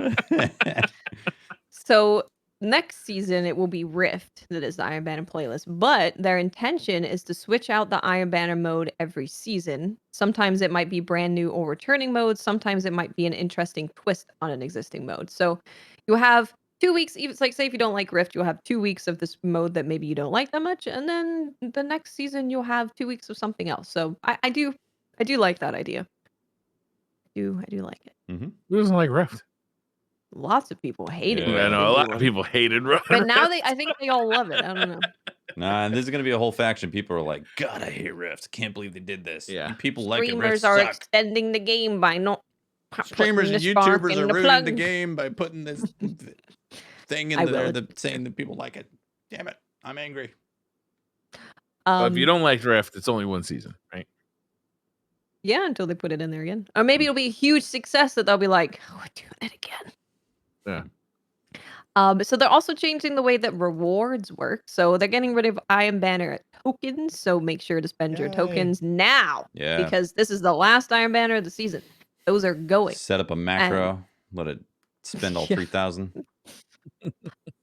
So next season it will be Rift that is the Iron Banner playlist, but their intention is to switch out the Iron Banner mode every season. Sometimes it might be brand new or returning modes. Sometimes it might be an interesting twist on an existing mode. So you'll have 2 weeks. Even like say if you don't like Rift, you'll have 2 weeks of this mode that maybe you don't like that much, and then the next season you'll have 2 weeks of something else. So I do like that idea. I do like it. Who doesn't like Rift? Lots of people hated Yeah. Rift. I know the a new lot one. of people hated Rift. But now I think they all love it. I don't know. Nah, and this is gonna be a whole faction. People are like, God, I hate Rift. Can't believe they did this. Yeah. You people like it. Rift Streamers are suck. extending the game by not Streamers and putting the spark YouTubers in are the ruining plug. the game by putting this thing in I there will. that saying that people like it. Damn it, I'm angry. But if you don't like Rift, it's only 1 season, right? Yeah, until they put it in there again. Or maybe it'll be a huge success that they'll be like, oh, we're doing it again. Yeah. So they're also changing the way that rewards work. So they're getting rid of Iron Banner tokens. So make sure to spend your Yay. tokens now. Yeah. Because this is the last Iron Banner of the season. Those are going. Set up a macro. Let it spend all Yeah. 3,000.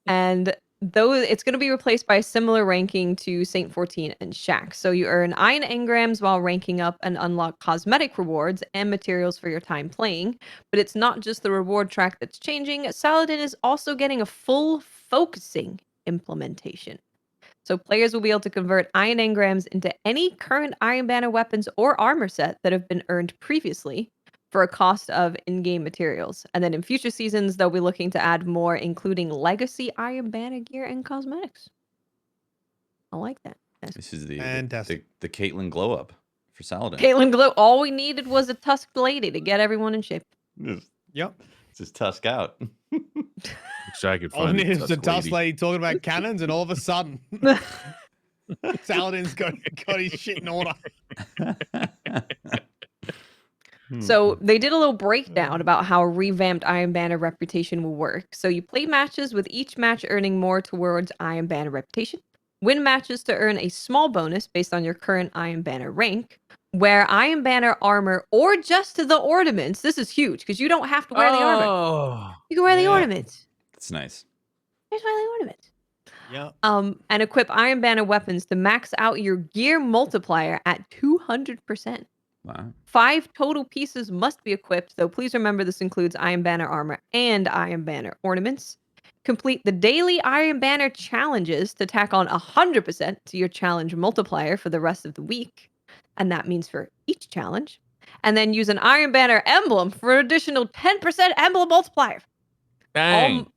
And though it's going to be replaced by a similar ranking to Saint 14 and Shack. So you earn iron engrams while ranking up and unlock cosmetic rewards and materials for your time playing. But it's not just the reward track that's changing. Saladin is also getting a full focusing implementation. So players will be able to convert iron engrams into any current Iron Banner weapons or armor set that have been earned previously for a cost of in-game materials. And then in future seasons, they'll be looking to add more, including legacy Iron Banner gear and cosmetics. I like that. This is the Fantastic. the Caitlyn glow up for Saladin. Caitlyn Glow, all we needed was a tusked lady to get everyone in shape. Yep. It's just tusk out. Wish I could All we find need is a Tusk Tusk Lady. lady talking about cannons, and all of a sudden, Saladin's got his shit in order. So they did a little breakdown about how a revamped Iron Banner reputation will work. So you play matches with each match earning more towards Iron Banner reputation. Win matches to earn a small bonus based on your current Iron Banner rank. Wear Iron Banner armor or just the ornaments. This is huge because you don't have to wear the armor. Oh, You can wear the Yeah. ornaments. It's nice. Just wear the ornaments. Yep. And equip Iron Banner weapons to max out your gear multiplier at 200%. Wow. 5 total pieces must be equipped, though please remember this includes Iron Banner armor and Iron Banner ornaments. Complete the daily Iron Banner challenges to tack on 100% to your challenge multiplier for the rest of the week. And that means for each challenge. And then use an Iron Banner emblem for an additional 10% emblem multiplier. dang.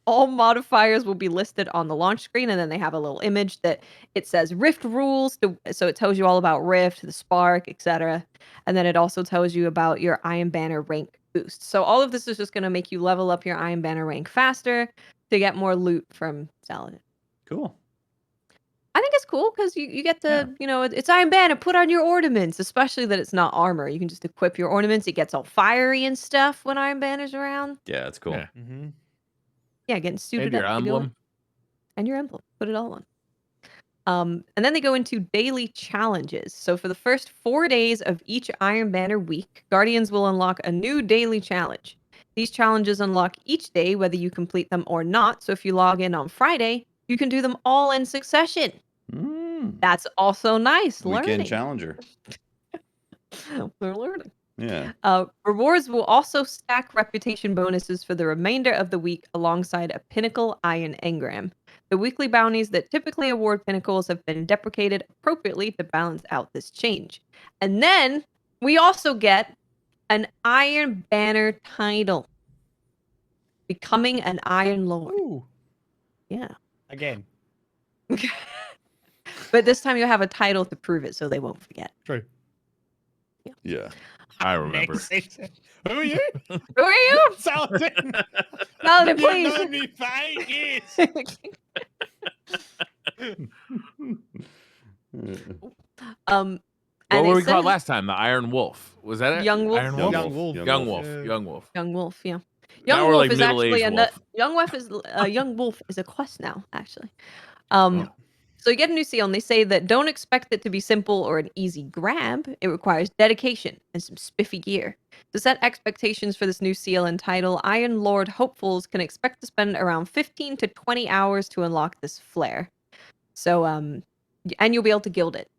All modifiers will be listed on the launch screen, and then they have a little image that it says Rift rules. So it tells you all about Rift, the Spark, etc. And then it also tells you about your Iron Banner rank boost. So all of this is just going to make you level up your Iron Banner rank faster to get more loot from Saladin. Cool. I think it's cool because you get to, it's Iron Banner, put on your ornaments, especially that it's not armor. You can just equip your ornaments. It gets all fiery and stuff when Iron Banner's around. Yeah, it's cool. Yeah. Mm-hmm. Yeah, getting suited And your up to go in. emblem. And your emblem. Put it all on. And then they go into daily challenges. So for the first 4 days of each Iron Banner week, Guardians will unlock a new daily challenge. These challenges unlock each day, whether you complete them or not. So if you log in on Friday, you can do them all in succession. That's also nice. Weekend Learning. challenger. We're learning. Yeah. Rewards will also stack reputation bonuses for the remainder of the week alongside a Pinnacle Iron Engram. The weekly bounties that typically award pinnacles have been deprecated appropriately to balance out this change. And then we also get an Iron Banner title. Becoming an Iron Lord. Ooh, Yeah. again, But this time you'll have a title to prove it so they won't forget. true. Yeah. I remember. Next season. Who are you? Who are you? Saladin. Saladin, You've please. known me for 8 years. And What it were we called says- last time? The Iron Wolf. Was that it? Young Wolf. Iron Young Wolf? Young Wolf. Young Wolf. Yeah. Young Wolf. Young Wolf, yeah. Now Young we're Wolf like is actually middle-aged wolf. Young Wolf is a quest now, actually. Oh. So you get a new seal, and they say that don't expect it to be simple or an easy grab. It requires dedication and some spiffy gear. To set expectations for this new seal and title, Iron Lord hopefuls can expect to spend around 15 to 20 hours to unlock this flare. So, and you'll be able to guild it.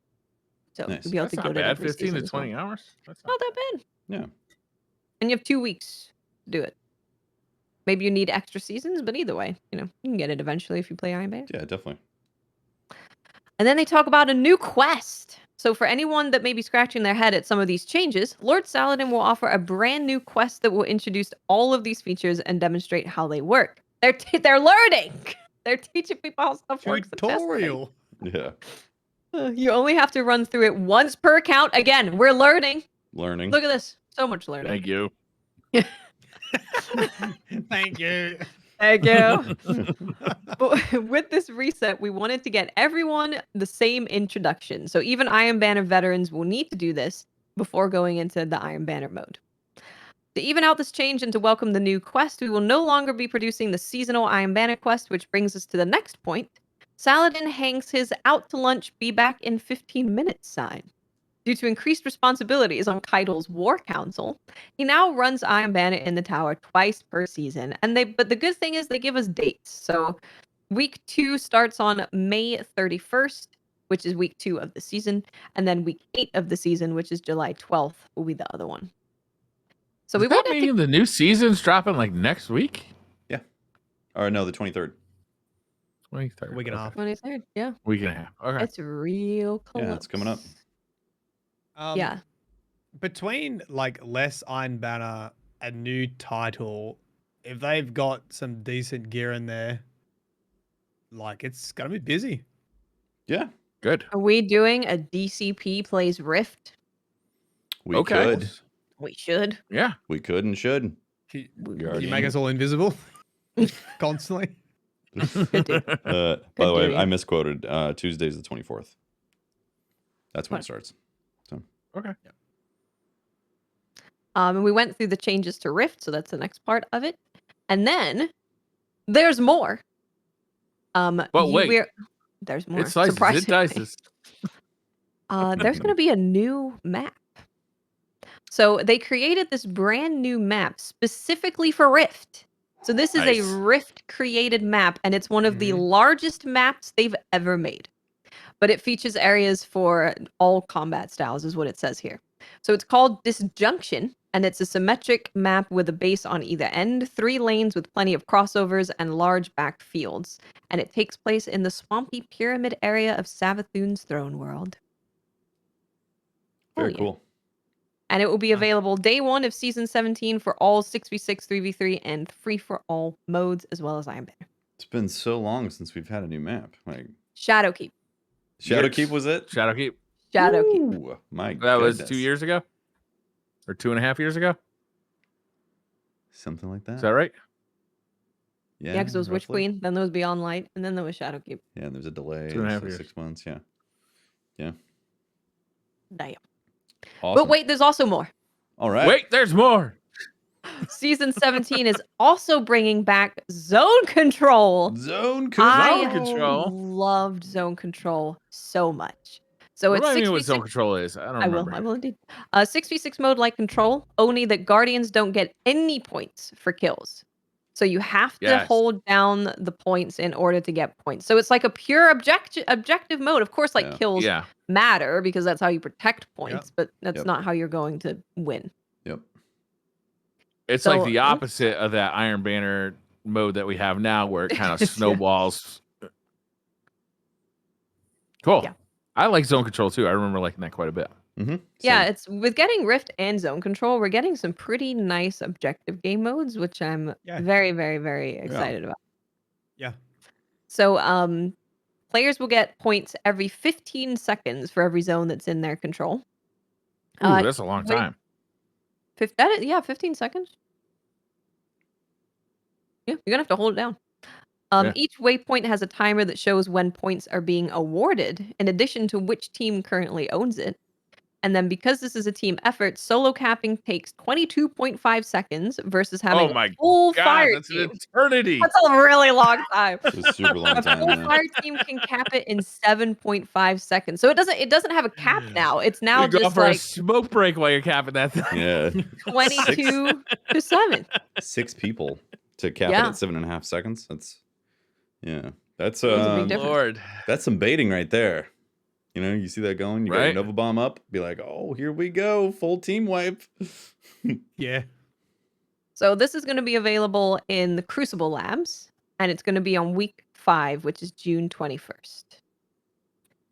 So Nice. you'll be able That's to not guild it bad. every 15 season to as well. 20 hours. That's Not that bad. Yeah. And you have 2 weeks to do it. Maybe you need extra seasons, but either way, you can get it eventually if you play Iron Banner. Yeah, definitely. And then they talk about a new quest. So for anyone that may be scratching their head at some of these changes, Lord Saladin will offer a brand new quest that will introduce all of these features and demonstrate how they work. They're learning. They're teaching people how stuff works. Tutorial. Yeah. You only have to run through it once per account. Again, we're learning. Learning. Look at this. So much learning. Thank you. Thank you. Thank you. But with this reset, we wanted to get everyone the same introduction. So even Iron Banner veterans will need to do this before going into the Iron Banner mode. To even out this change and to welcome the new quest, we will no longer be producing the seasonal Iron Banner quest, which brings us to the next point. Saladin hangs his out to lunch, be back in 15 minutes sign. Due to increased responsibilities on Keitel's War Council, he now runs Iron Banner in the tower twice per season. But the good thing is they give us dates. So week 2 starts on May 31st, which is week 2 of the season, and then week 8 of the season, which is July 12th, will be the other one. So we Does that won't have mean the new season's dropping like next week? Or no, the 23rd. 23rd. Week and a half. 23rd. Yeah, Week and a half. Okay. it's real close. Yeah, it's coming up. Yeah. Between like less Iron Banner and new title, if they've got some decent gear in there, like it's gonna be busy. Yeah. Good. Are we doing a DCP plays Rift? We Okay. could. We should. Yeah. We could and should. Can You're you already make in. us all invisible constantly? Could do. By the Could way, do, I yeah. misquoted. Tuesday's the 24th. That's when it What? starts. Okay. And we went through the changes to Rift, so that's the next part of it. And then there's more. But wait. There's more. It slices. It surprisingly. dices. There's going to be a new map. So they created this brand new map specifically for Rift. So this is Nice. a Rift created map, and it's one of the Mhm. largest maps they've ever made. But it features areas for all combat styles, is what it says here. So it's called Disjunction, and it's a symmetric map with a base on either end, 3 lanes with plenty of crossovers and large backed fields. And it takes place in the swampy pyramid area of Savathun's throne world. Very yeah. cool. And it will be available day 1 of season 17 for all 6v6, 3v3, and free for all modes, as well as Iron Banner. It's been so long since we've had a new map. Like Shadowkeep. Shadowkeep was it? Shadowkeep. Shadowkeep. Ooh, my That was goodness. 2 years ago? Or 2.5 years ago? Something like that. Is that right? Yeah, because it was Witch roughly. Queen, then there was Beyond Light, and then there was Shadowkeep. Yeah, and there's a delay. 2.5 so years. 6 months. Yeah. Damn. Awesome. But wait, there's also more. All right. Wait, there's more. Season 17 is also bringing back Zone Control. Zone I Zone Control. loved Zone Control so much. So it's Remind me what 6v6. zone control is. I don't I will. remember. I will indeed. 6v6 mode like control, only that Guardians don't get any points for kills. So you have to Yes. hold down the points in order to get points. So it's like a pure objective mode. Of course, like Yeah. kills Yeah. matter because that's how you protect points, but that's Yep. not how you're going to win. Yep. It's So like the I'm opposite of that Iron Banner mode that we have now, where it kind of Yeah. snowballs. Cool. Yeah. I like zone control too. I remember liking that quite a bit. Mm-hmm. Yeah, it's with getting Rift and Zone Control, we're getting some pretty nice objective game modes, which I'm Yeah. very, very, very excited about. Yeah. So, players will get points every 15 seconds for every zone that's in their control. Ooh, that's a long wait, time. 15 seconds. Yeah, you're gonna have to hold it down. Yeah. Each waypoint has a timer that shows when points are being awarded, in addition to which team currently owns it. And then because this is a team effort, solo capping takes 22.5 seconds versus having Oh my a full God, fire that's team. an eternity. That's a really long time. It's a super long A time. full Yeah. fire team can cap it in 7.5 seconds. So it doesn't have a cap now. It's now You go just for a like smoke break while you're capping that thing. Yeah. 22 to 7. 6 people to cap it Yeah. at 7.5 seconds. That's that's It was a big difference. Lord. that's some baiting right there. You know, you see that going, you got Right? your Nova Bomb up, be like, oh, here we go, full team wipe. Yeah. So this is going to be available in the Crucible Labs, and it's going to be on week 5, which is June 21st.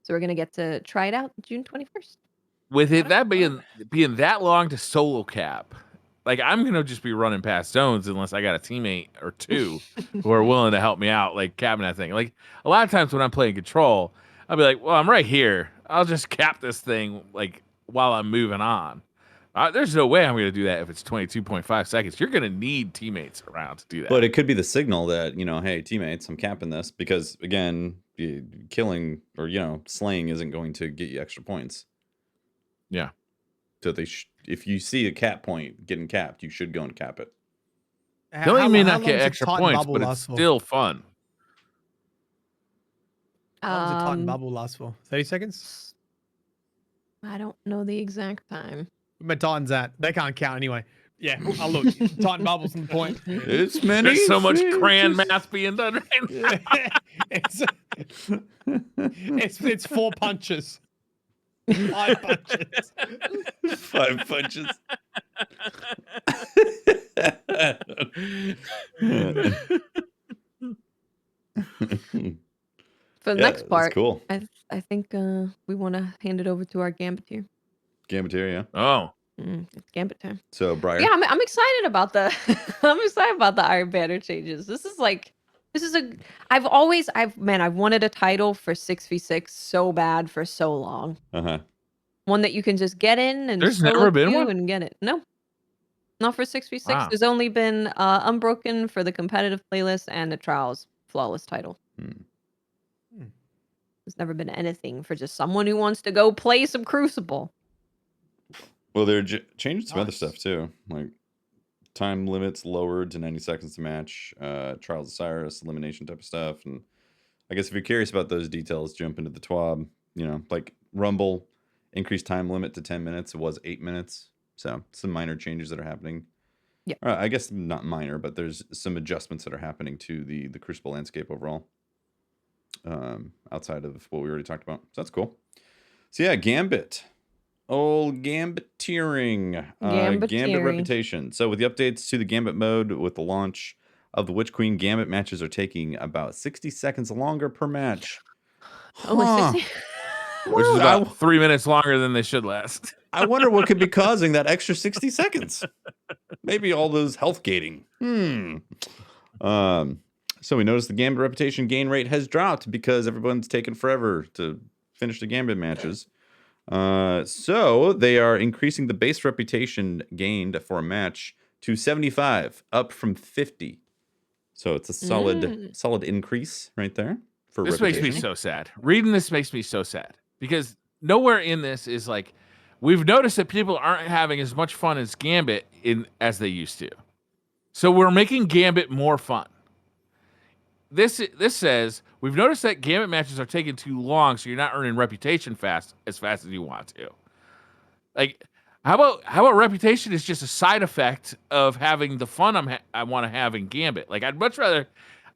So we're going to get to try it out June 21st. With it that being that long to solo cap, like I'm gonna just be running past zones unless I got a teammate or two who are willing to help me out, like capping that thing. Like a lot of times when I'm playing control, I'll be like, well, I'm right here. I'll just cap this thing like while I'm moving on. There's no way I'm gonna do that if it's 22.5 seconds. You're gonna need teammates around to do that. But it could be the signal that, you know, hey, teammates, I'm capping this because, again, killing or, you know, slaying isn't going to get you extra points. Yeah. So if you see a cap point getting capped, you should go and cap it. You may not long get does a extra Titan points, bubble but it's last for? still fun. How long does a Titan Um, bubble last for? 30 seconds? I don't know the exact time. Where my Titans at? They can't count anyway. Yeah. Oh, look. Titan bubble's on the point. It's many. There's so much things. crayon math being done right now. it's 4 punches. 5 punches. 5 punches. For the Yeah, next part, that's cool. I think we want to hand it over to our Gambit here. Gambit, yeah. Oh. It's Gambit time. So, Briar. Yeah, I'm excited about the I'm excited about the Iron Banner changes. I've wanted a title for 6v6 so bad for so long. Uh-huh. One that you can just get in and There's solo never been queue one? and get it. No. Not for 6v6. Wow. There's only been Unbroken for the competitive playlist and the Trials flawless title. There's never been anything for just someone who wants to go play some Crucible. Well, they're changing some other Nice. stuff, too. Like, time limits lowered to 90 seconds to match, Trials of Cyrus, elimination type of stuff. And I guess if you're curious about those details, jump into the TWAB. You know, like Rumble, increased time limit to 10 minutes. It was 8 minutes. So, some minor changes that are happening. Yeah. I guess not minor, but there's some adjustments that are happening to the Crucible landscape overall. Outside of what we already talked about. So that's cool. So yeah, Gambit. Old Gambiteering. Gambit Gambiteering. reputation. So with the updates to the Gambit mode with the launch of the Witch Queen, Gambit matches are taking about 60 seconds longer per match. Only Huh. 60? Which is about 3 minutes longer than they should last. I wonder what could be causing that extra 60 seconds. Maybe all those health gating. So we noticed the Gambit reputation gain rate has dropped because everyone's taken forever to finish the Gambit matches. So they are increasing the base reputation gained for a match to 75, up from 50. So it's a solid increase right there for This reputation. makes me so sad. Reading this makes me so sad because nowhere in this is like, we've noticed that people aren't having as much fun as Gambit as they used to. So we're making Gambit more fun. this says we've noticed that Gambit matches are taking too long, so you're not earning reputation as fast as you want to. Like, how about reputation is just a side effect of having the fun I want to have in Gambit. Like, I'd much rather.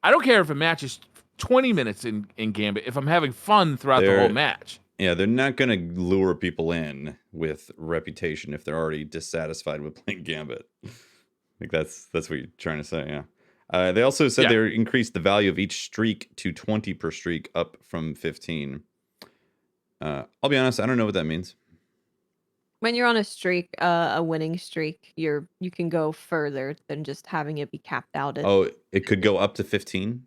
I don't care if a match is 20 minutes in Gambit if I'm having fun throughout the whole match. Yeah, they're not going to lure people in with reputation if they're already dissatisfied with playing Gambit. Like that's what you're trying to say, yeah. They also said they increased the value of each streak to 20 per streak, up from 15. I'll be honest, I don't know what that means. When you're on a streak, a winning streak, you can go further than just having it be capped out at. Oh, it could go up to 15?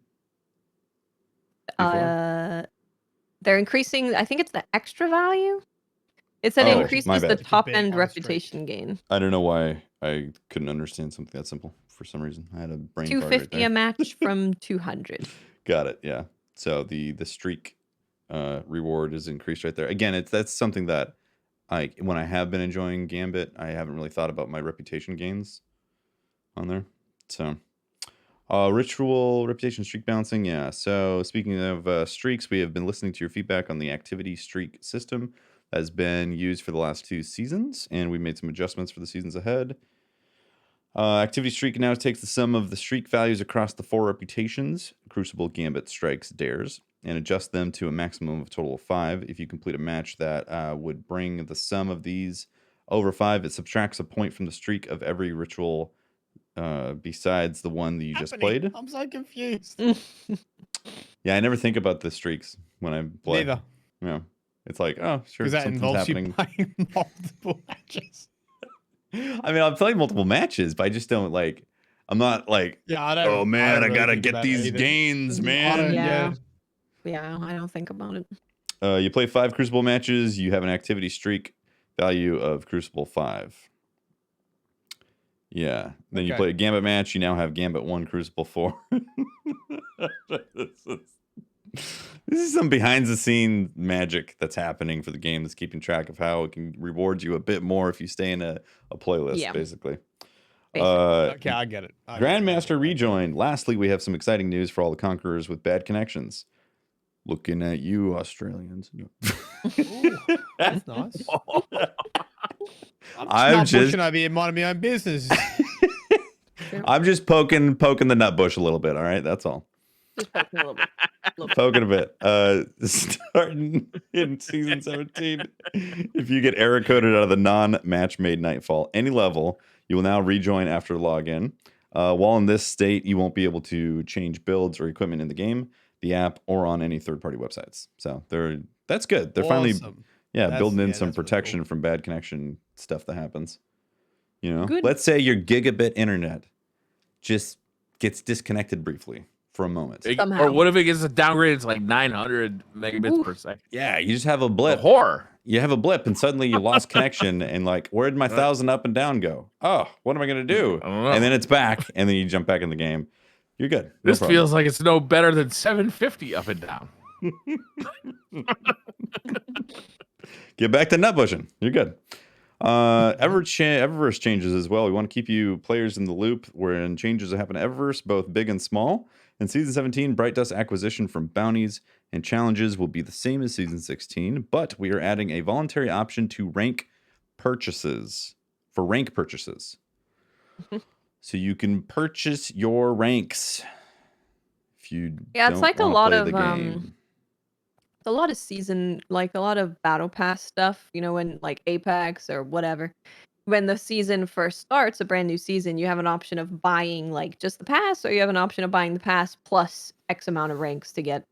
They're increasing, I think it's the extra value. It said it increases the top end reputation gain. I don't know why I couldn't understand something that simple for some reason. I had a brain fart right 250 there. a match from 200. Got it. Yeah. So the streak reward is increased right there. Again, that's something that when I have been enjoying Gambit, I haven't really thought about my reputation gains on there. So ritual reputation streak balancing. Yeah. So speaking of streaks, we have been listening to your feedback on the activity streak system that has been used for the last 2 seasons, and we made some adjustments for the seasons ahead. Activity streak now takes the sum of the streak values across the 4 reputations: Crucible, Gambit, Strikes, Dares, and adjust them to a maximum of a total of 5. If you complete a match that would bring the sum of these over 5, it subtracts a point from the streak of every ritual besides the one that you just played. I'm so confused. Yeah, I never think about the streaks when I play. Neither. Yeah, it's like, oh, sure, Because that something's involves happening. you playing multiple matches. I mean, I'm playing multiple matches, but I just don't like. I'm not like, Yeah, I don't. oh man, I really gotta think get about these it either. gains, I man. don't- Yeah. Yeah, I don't think about it. You play 5 Crucible matches. You have an activity streak value of Crucible 5. Yeah. Then you Okay. play a Gambit match. You now have Gambit 1, Crucible 4. This is some behind the scene magic that's happening for the game that's keeping track of how it can reward you a bit more if you stay in a playlist, basically. Okay, I get it. Grandmaster rejoined. Lastly, we have some exciting news for all the conquerors with bad connections. Looking at you, Australians. Ooh, that's nice. I'm not just pushing over here, minding my own business. I'm just poking the nut bush a little bit. All right, that's all. Just poking a little bit. Poking a bit. Starting in season 17, if you get error coded out of the non-match made Nightfall any level, you will now rejoin after login. While in this state, you won't be able to change builds or equipment in the game, the app, or on any third-party websites. So that's good. They're finally building in some protection from bad connection stuff that happens. You know, let's say your gigabit internet just gets disconnected briefly for a moment. Or what if it gets downgraded to like 900 megabits per second? Yeah, you just have a blip. Horror. You have a blip, and suddenly you lost connection, and like, where'd my 1,000 up and down go? Oh, what am I gonna do? I don't know. And then it's back, and then you jump back in the game. You're good. No This problem. feels like it's no better than 750 up and down. Get back to nut bushing. You're good. Eververse changes as well. We want to keep you players in the loop when changes that happen to Eververse, both big and small. In Season 17, Bright Dust acquisition from bounties and challenges will be the same as Season 16, but we are adding a voluntary option to rank purchases. So you can purchase your ranks if you it's like a lot of game. a lot of season, like a lot of battle pass stuff, you know, when like Apex or whatever, when the season first starts, a brand new season, you have an option of buying like just the pass, or you have an option of buying the pass plus X amount of ranks to get,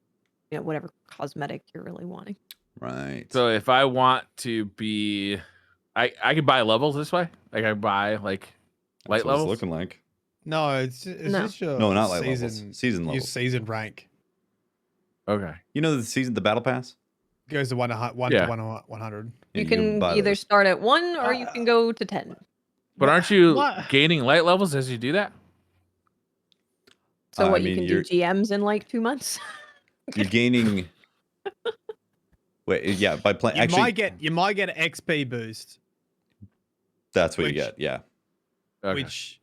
you know, whatever cosmetic you're really wanting. Right. So if I want to be, I can buy levels this way. Like I buy like light That's what levels. it's looking like. No, it's just your No, not light season, levels. Season your levels. season rank Okay. You know the battle pass? goes to 1 to 100. You And can buy either those. start at 1 or you can go to 10. But aren't you What? gaining light levels as you do that? So I what, you mean, can do you're- GMs in like 2 months? You're gaining. Wait, yeah, by playing. You Actually, might get an XP boost, that's what you which- get. Yeah. Okay. which,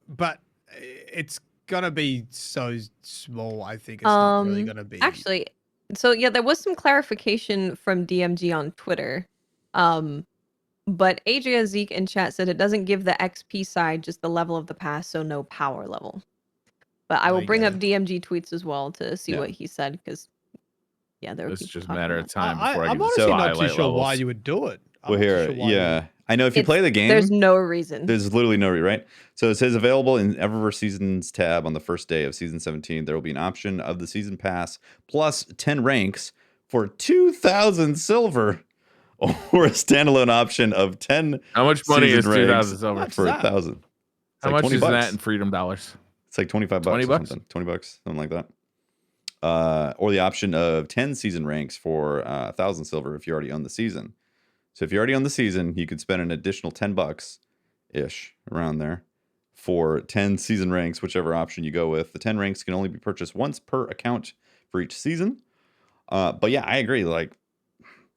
but it's gonna be so small. I think it's not really gonna be. Actually, so yeah, there was some clarification from DMG on Twitter. But Adria, Zeke, in chat said it doesn't give the XP side, just the level of the pass, so no power level. But I will bring up DMG tweets as well to see what he said, because yeah, there were It's people just a talking matter about of time before I I'm get to honestly see not too highlight sure why levels. you would do it. I'm Well, not too here, sure why you yeah. would. I know if you play the game, There's no reason. there's literally no right. So it says available in Eververse Seasons tab on the first day of Season 17. There will be an option of the Season Pass plus 10 ranks for 2,000 silver, or a standalone option of 10 How much money season is ranks 2,000 silver? much for is that? 1,000. It's How like much 20 is bucks. that in freedom dollars? It's like 25 bucks 20 or bucks? something. 20 bucks, something like that. Or the option of 10 season ranks for 1,000 silver if you already own the season. So if you already own the season, you could spend an additional 10 bucks ish around there for 10 season ranks, whichever option you go with. The 10 ranks can only be purchased once per account for each season. But yeah, I agree. Like,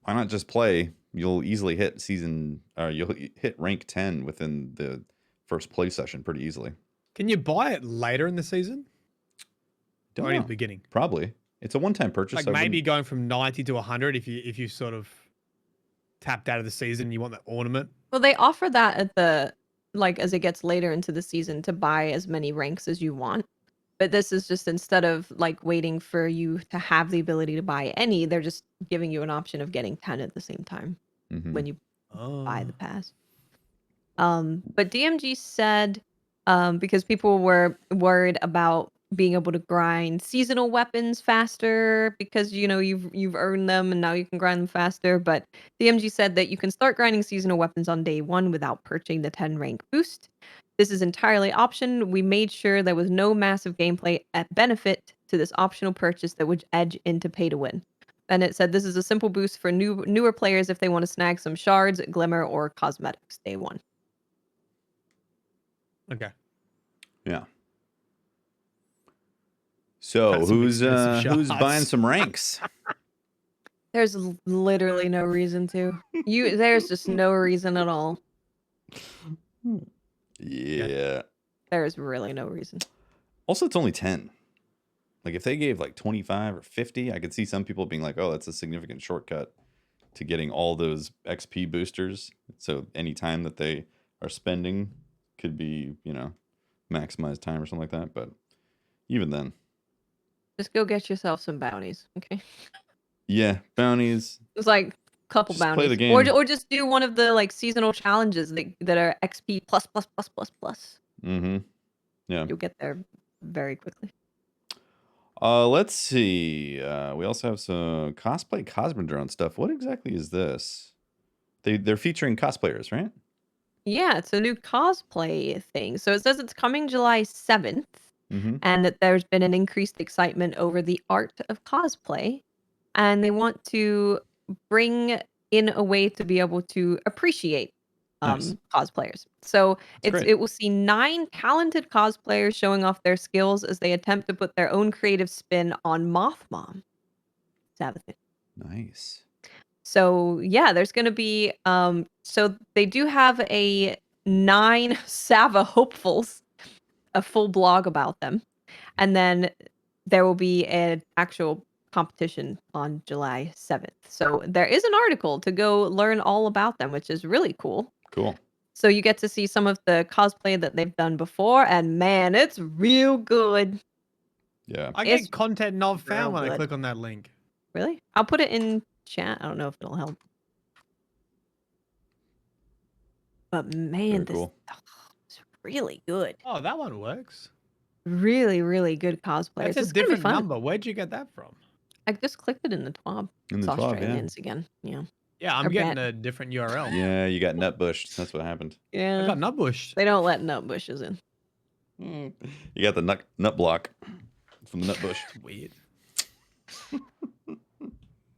why not just play? You'll easily hit you'll hit rank 10 within the first play session pretty easily. Can you buy it later in the season? Don't Or at know. the beginning? Probably. It's a one-time purchase. Like I maybe wouldn't- going from 90 to 100 if you sort of tapped out of the season and you want that ornament. Well, they offer that at the as it gets later into the season to buy as many ranks as you want. But this is just instead of waiting for you to have the ability to buy any, they're just giving you an option of getting 10 at the same time when you buy the pass. But DMG said because people were worried about being able to grind seasonal weapons faster because you've earned them and now you can grind them faster. But DMG said that you can start grinding seasonal weapons on day 1 without purchasing the 10 rank boost. This is entirely option. We made sure there was no massive gameplay benefit to this optional purchase that would edge into pay to win. And it said this is a simple boost for newer players if they want to snag some shards, glimmer, or cosmetics day 1. Okay. Yeah. So That's some who's expensive shots. buying some ranks? There's literally no reason to. There's just no reason at all. Yeah. There's really no reason. Also, it's only 10. Like if they gave like 25 or 50, I could see some people being like, "Oh, that's a significant shortcut to getting all those XP boosters." So any time that they are spending could be, maximized time or something like that. But even then, Just go get yourself some bounties, okay? yeah, bounties. It's like a couple Just play bounties, the game. or just do one of the seasonal challenges that are XP plus plus plus plus plus. Mm-hmm. Yeah. You'll get there very quickly. Let's see. We also have some cosplay Cosmodrome stuff. What exactly is this? They're featuring cosplayers, right? Yeah, it's a new cosplay thing. So it says it's coming July 7th, Mm-hmm. and that there's been an increased excitement over the art of cosplay, and they want to bring in a way to be able to appreciate Nice. cosplayers. So great. it will see 9 talented cosplayers showing off their skills as they attempt to put their own creative spin on Moth Mom. Sabathin. Nice. So yeah, there's going to be so they do have a 9 Sava hopefuls, a full blog about them, and then there will be an actual competition on July 7th. So there is an article to go learn all about them, which is really cool. Cool. So you get to see some of the cosplay that they've done before, and man, it's real good. Yeah. I It's get content not real found when I good. click on that link. Really? I'll put it in chat. I don't know if it'll help. But man, Very this cool. it's really good. Oh, that one works. Really, really good cosplayers. That's a It's gonna be different fun. number. Where'd you get that from? I just clicked it in the TWAB. In It's the 12, yeah. Australians again. Yeah. Yeah, I'm Or getting bet. a different URL. Yeah, you got nutbushed. That's what happened. I Yeah. got nutbush. They don't let nut bushes in. You got the nut block from the nut bush. Weird.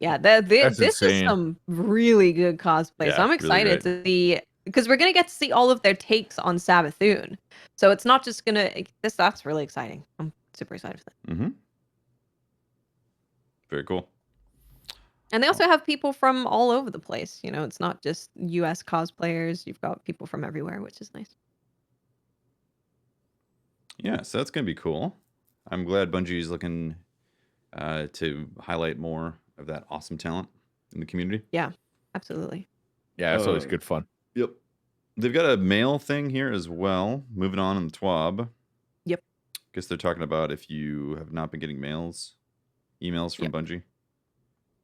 Yeah, That's this is insane. some really good cosplay. Yeah, So I'm really excited to see because we're gonna get to see all of their takes on Sabathun. So it's not just gonna that's really exciting. I'm super excited for that. Mm-hmm. Very cool. And they also have people from all over the place. It's not just US cosplayers. You've got people from everywhere, which is nice. Yeah, so that's gonna be cool. I'm glad Bungie is looking to highlight more of that awesome talent in the community. Yeah, absolutely. Yeah, it's always good fun. Yep. They've got a mail thing here as well. Moving on in the TWAB. Yep. Guess they're talking about if you have not been getting emails from Yep. Bungie.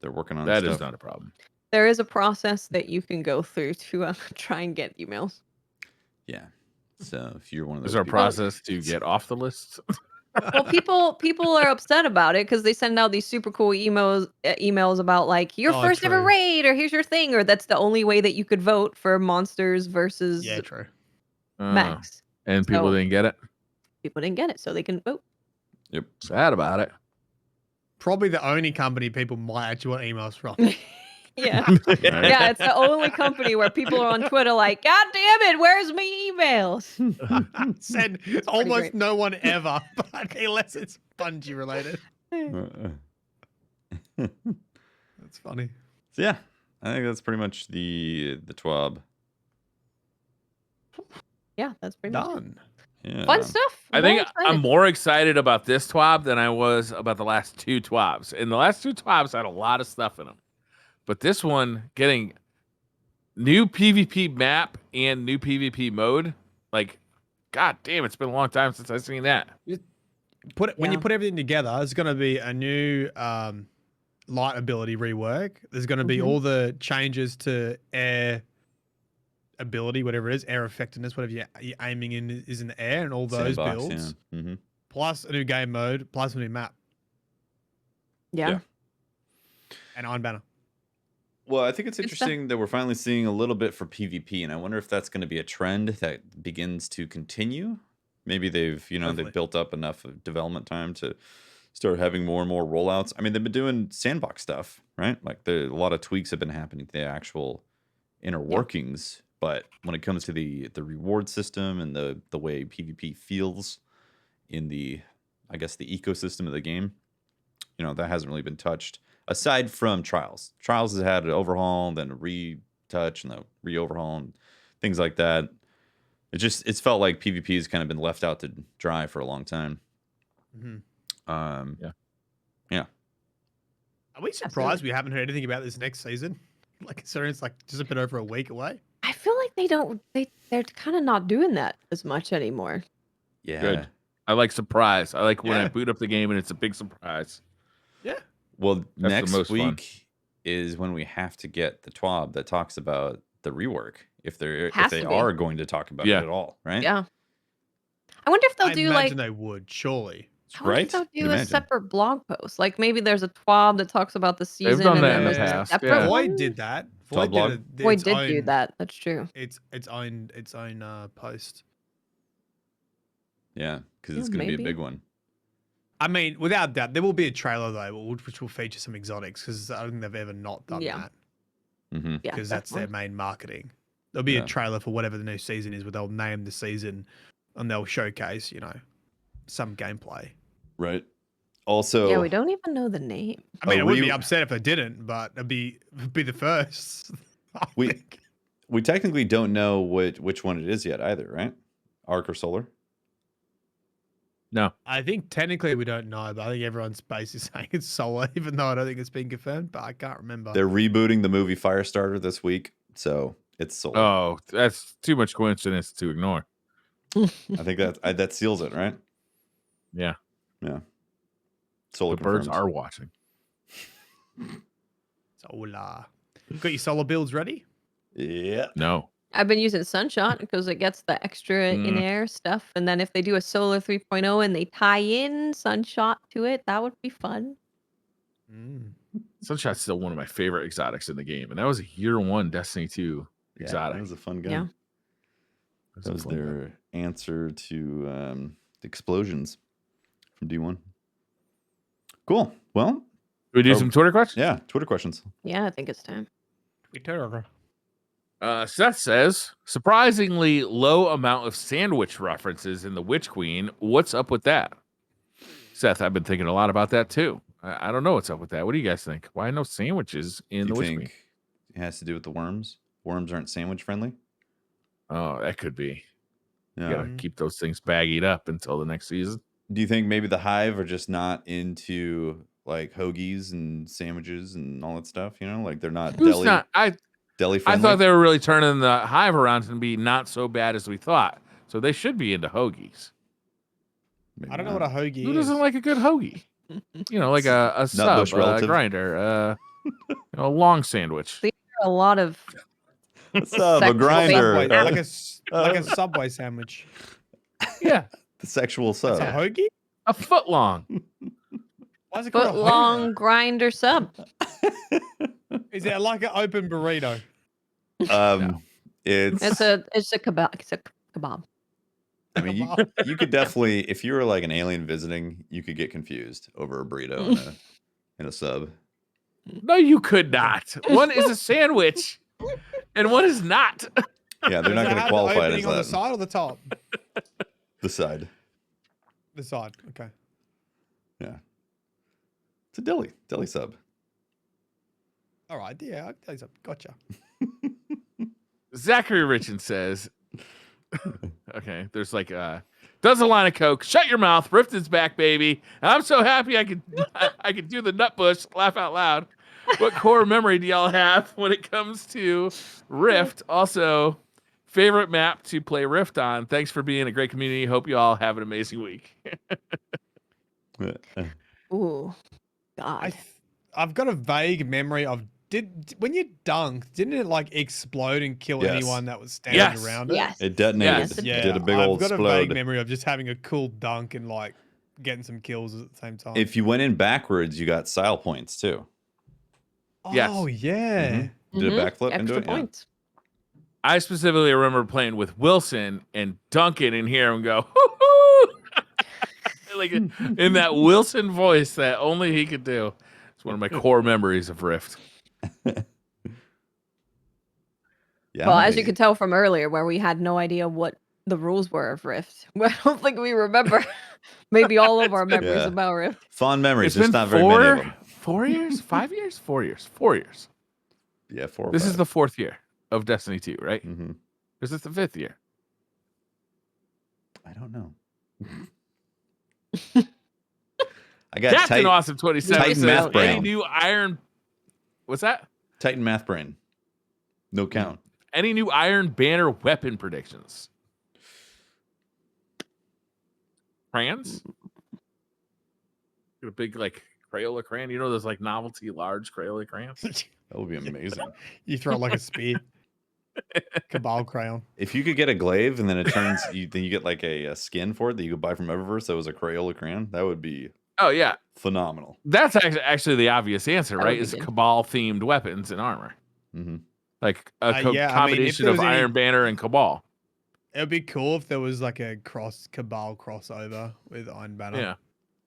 They're working on That stuff. is not a problem. There is a process that you can go through to try and get emails. Yeah. So if you're one of those Is there a people- process to get off the list? Well, people are upset about it because they send out these super cool emails about like your Oh, first ever true. raid, or here's your thing, or that's the only way that you could vote for monsters versus Yeah, true. max. And people So- didn't get it. People didn't get it, so they can vote. Yep. Sad about it. Probably the only company people might actually want emails from. Yeah. Right? Yeah, it's the only company where people are on Twitter like, God damn it, where's my emails? Send almost great. no one ever, but unless it's Bungie related. That's funny. So yeah, I think that's pretty much the TWAB. Yeah, that's pretty much it. Done. Yeah. Fun stuff. I Very think excited. I'm more excited about this TWAB than I was about the last two TWABs. And the last two TWABs had a lot of stuff in them. But this one, getting new PvP map and new PvP mode, like, god damn, it's been a long time since I've seen that. When you Yeah. put everything together, there's going to be a new light ability rework. There's going to be Mhm. all the changes to air ability, whatever it is, air effectiveness, whatever you're aiming in is in the air, and all those Sandbox, builds, yeah. Mm-hmm. plus a new game mode, plus a new map, Yeah. and Iron Banner. Well, I think it's Good stuff. interesting that we're finally seeing a little bit for PvP, and I wonder if that's going to be a trend that begins to continue. Maybe they've Hopefully. built up enough of development time to start having more and more rollouts. I mean, they've been doing sandbox stuff, right? Like a lot of tweaks have been happening to the actual inner workings, but when it comes to the reward system and the way PvP feels in the, I guess, the ecosystem of the game, that hasn't really been touched. Aside from Trials. Trials has had an overhaul, then a retouch, and a re-overhaul, and things like that. It's felt like PvP has kind of been left out to dry for a long time. Mm-hmm. Yeah. Are we surprised we haven't heard anything about this next season? Like, considering it's like just a bit over a week away. I feel like they're kind of not doing that as much anymore. Yeah. Good. I like surprise. I like when I Yeah. boot up the game and it's a big surprise. Yeah. Well, That's the next most fun. week is when we have to get the TWAB that talks about the rework. If they Has to be. are going to talk about Yeah. it at all, right? Yeah. I wonder if they'll I do imagine like they would, surely. I wonder if Right? they'll You'd do a imagine. separate blog post. Like maybe there's a TWAB that talks about the season. done and that then in the there's a past, separate yeah. one. Void did that. Top blog? Void did do that. That's true. Its own post. Yeah, because Yeah, it's going to be a maybe. big one. I mean, without doubt, there will be a trailer though, which will feature some exotics because I don't think they've ever not done Yeah. that Mm-hmm. Yeah, because that's their definitely. main marketing. There'll be Yeah. a trailer for whatever the new season is, where they'll name the season and they'll showcase, some gameplay. Right. Also, Yeah, we don't even know the name. I mean, Oh, I wouldn't be re- upset if they didn't, but it'd be the first. I We- think. we technically don't know which one it is yet either, right? Arc or Solar? No. I think technically we don't know, but I think everyone's basically saying it's Solar, even though I don't think it's been confirmed. But I can't remember. They're rebooting the movie Firestarter this week, so it's Solar. Oh, that's too much coincidence to ignore. I think that seals it, right? Yeah. Yeah. Solar The birds confirmed. are watching. Solar. Got your Solar builds ready? Yeah. No. I've been using Sunshot because it gets the extra in-air stuff. And then if they do a Solar 3.0 and they tie in Sunshot to it, that would be fun. Sunshot's still one of my favorite exotics in the game. And that was a year one Destiny 2 Yeah, exotic. that was a fun gun. Yeah. That was their answer to the explosions from D1. Cool. Well, we do Oh, some Twitter questions? yeah, Twitter questions. Yeah, I think it's time. Seth says, surprisingly low amount of sandwich references in The Witch Queen. What's up with that? Seth, I've been thinking a lot about that too. I don't know what's up with that. What do you guys think? Why no sandwiches in Do The you Witch Queen? think it has to do with the worms? Worms aren't sandwich friendly? Oh, that could be. You Yeah. gotta keep those things baggied up until the next season. Do you think maybe the Hive are just not into like hoagies and sandwiches and all that stuff? You know, like they're not Who's deli not? I friendly. thought they were really turning the Hive around to be not so bad as we thought. So they should be into hoagies. Maybe I don't know not. what a hoagie Who is. doesn't like a good hoagie? You know, like a sub, Bush a relative. grinder, a long sandwich. There are a lot of What's up, a Sexual grinder? Subway, like a Subway sandwich. Yeah, The sexual That's sub. a hoagie? a foot long. Why is it called a foot long grinder sub. hoagie? Is it like an open burrito? No. It's It's a kebab. It's a kebab. I mean, you could definitely, if you were like an alien visiting, you could get confused over a burrito and a sub. No, you could not. One is a sandwich, and one is not. Yeah, they're Does not it going to have qualify the it opening as on the that. side or the top? The side. The side. Okay. Yeah. It's a deli sub. All right. Yeah. Gotcha. Zachary Richin says, okay, there's like does a line of coke. Shut your mouth. Rift is back, baby. I'm so happy I could do the nut bush. Laugh out loud. What core memory do y'all have when it comes to Rift? Also, favorite map to play Rift on. Thanks for being a great community. Hope you all have an amazing week. Ooh, God. I've got a vague memory of when you dunked, didn't it like explode and kill Yes. anyone that was standing Yes. around it? Yes. It detonated. Yes. It Yeah. did a big I've old got a vague explode. memory of just having a cool dunk and like getting some kills at the same time. If you went in backwards, you got style points too. Yes. Oh yeah. Did a backflip Extra into it? Yeah. points. I specifically remember playing with Wilson and dunking and hear him go, hoo-hoo! Like in that Wilson voice that only he could do. It's one of my core memories of Rift. Yeah, Well, as you could tell from earlier, where we had no idea what the rules were of Rift. I don't think we remember maybe all of our memories Yeah. about Rift. fond memories. It's There's been not very many of them. 4 years, 5 years, 4 years, 4 years. Yeah, 4 or This 5. is the 4th year of Destiny 2, right? Mhm. Is this the 5th year? I don't know. I got Captain Awesome 27 Titan says, math any brain. new Iron... What's that? Titan math brain. No count. Any new Iron Banner weapon predictions? Crayons? Get a big, like, Crayola crayon. You know those, like, novelty large Crayola crayons? That would be amazing. You throw like a spear. Cabal crayon. If you could get a glaive and then it turns, then you get like a skin for it that you could buy from Eververse that was a Crayola crayon, that would be Oh, yeah. phenomenal. That's actually the obvious answer, That right? would be Is good. Cabal-themed weapons and armor. Hmm. Like a Yeah, I mean, if combination there of was any- Iron Banner and Cabal. It would be cool if there was like a Cabal crossover with Iron Banner. Yeah.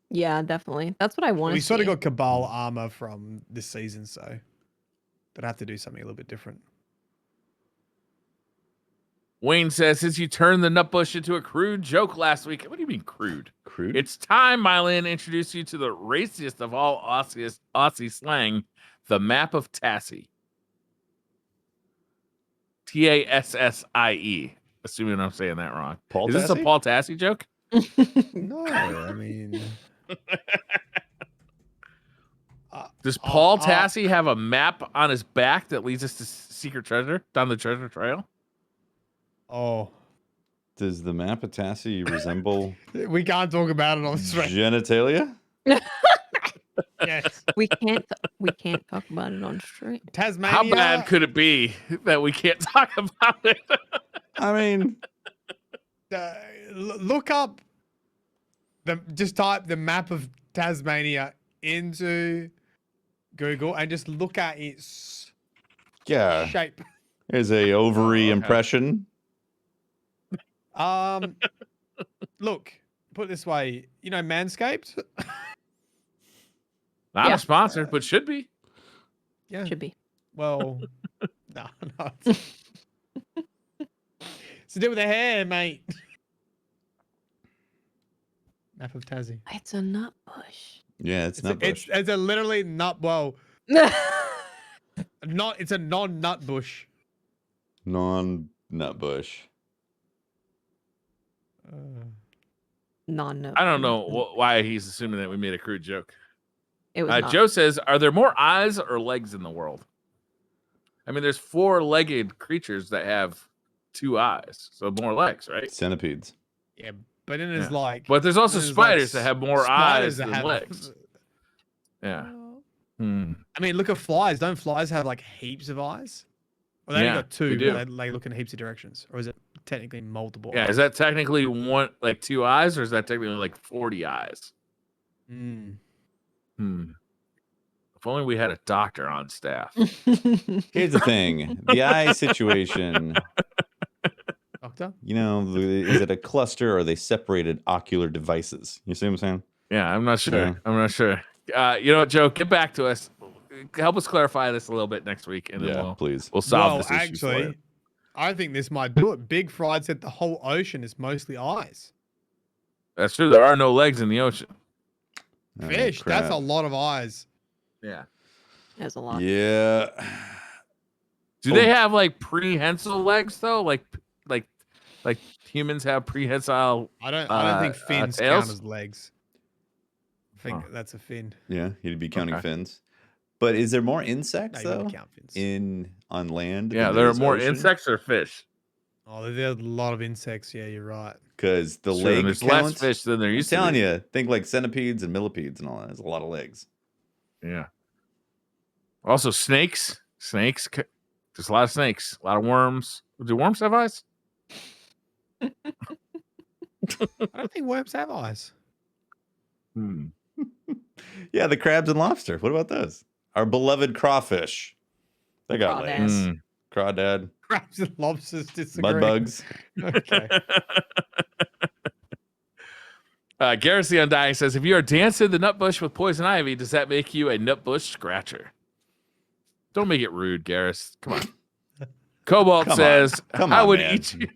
Yeah, definitely. That's what I want to We see. sort of got Cabal armor from this season, so they'd have to do something a little bit different. Wayne says, since you turned the Nutbush into a crude joke last week, what do you mean crude? Crude? It's time, Mylin, introduced you to the raciest of all Aussie slang, the map of Tassie. Tassie. Assuming I'm saying that wrong. Paul Is this a Tassie? Paul Tassie joke? No, I mean, Does Paul Tassie have a map on his back that leads us to secret treasure down the treasure trail? oh, Does the map of Tassie resemble we can't talk about it on stream. genitalia? Yes, we can't talk about it on stream. Tasmania. How bad could it be that we can't talk about it? I mean, look up just type the map of Tasmania into Google and just look at its yeah. shape. There's a ovary okay. impression. Look, put it this way, you know, Manscaped. Not Yeah. a sponsor, but should be. Yeah. Should be. Well, no. It's to do with the hair, mate. Map of Tassie. It's a nut bush. Yeah, it's not bush. It's a literally nut. Well, it's a non-nut bush. Non-nut bush. Non-no. I don't know why he's assuming that we made a crude joke. It was not. Joe says, "Are there more eyes or legs in the world?" I mean, there's 4-legged creatures that have 2 eyes, so more legs, right? Centipedes. Yeah, but then there's like. But there's also there's spiders that have more eyes spiders that than have legs. Yeah. Hmm. I mean, look at flies. Don't flies have like heaps of eyes? Or they only Yeah, got 2, they do. but they look in heaps of directions. Or is it technically multiple? Yeah, eyes? is that technically 2 eyes, or is that technically like 40 eyes? Mm. If only we had a doctor on staff. Here's the thing: the eye situation. Doctor? You know, is it a cluster or are they separated ocular devices? You see what I'm saying? Yeah, I'm not sure. Yeah. I'm not sure. You know what, Joe? Get back to us. Help us clarify this a little bit next week, and then please. we'll solve Well, this issue for you. actually, I think this might do it. Big Fried said the whole ocean is mostly eyes. That's true. There are no legs in the ocean. Oh, Fish, crap. that's a lot of eyes. Yeah. That's a lot. Yeah. Do they have like prehensile legs though? Like humans have prehensile. I don't think fins tails? count as legs. I think that's a fin. Yeah, he'd be counting Okay. fins. But is there more No, insects you don't though count fins. on land? Yeah, than there are is more ocean? insects or fish. Oh, there's a lot of insects. Yeah, you're right. Because the Sure, leg there's count, less fish than there I'm used to telling be. you, think like centipedes and millipedes and all that. There's a lot of legs. Yeah. Also, snakes. There's a lot of snakes. A lot of worms. Do worms have eyes? I don't think worms have eyes. Yeah, the crabs and lobster. What about those? Our beloved crawfish. They got Crawdads. legs. Crawdad. Crabs and lobsters disagree. Mud bugs. Okay. Garrus the Undying says, if you are dancing the nut bush with poison ivy, does that make you a nut bush scratcher? Don't make it rude, Garrus. Come on. Cobalt says, Come I on, would man. eat you.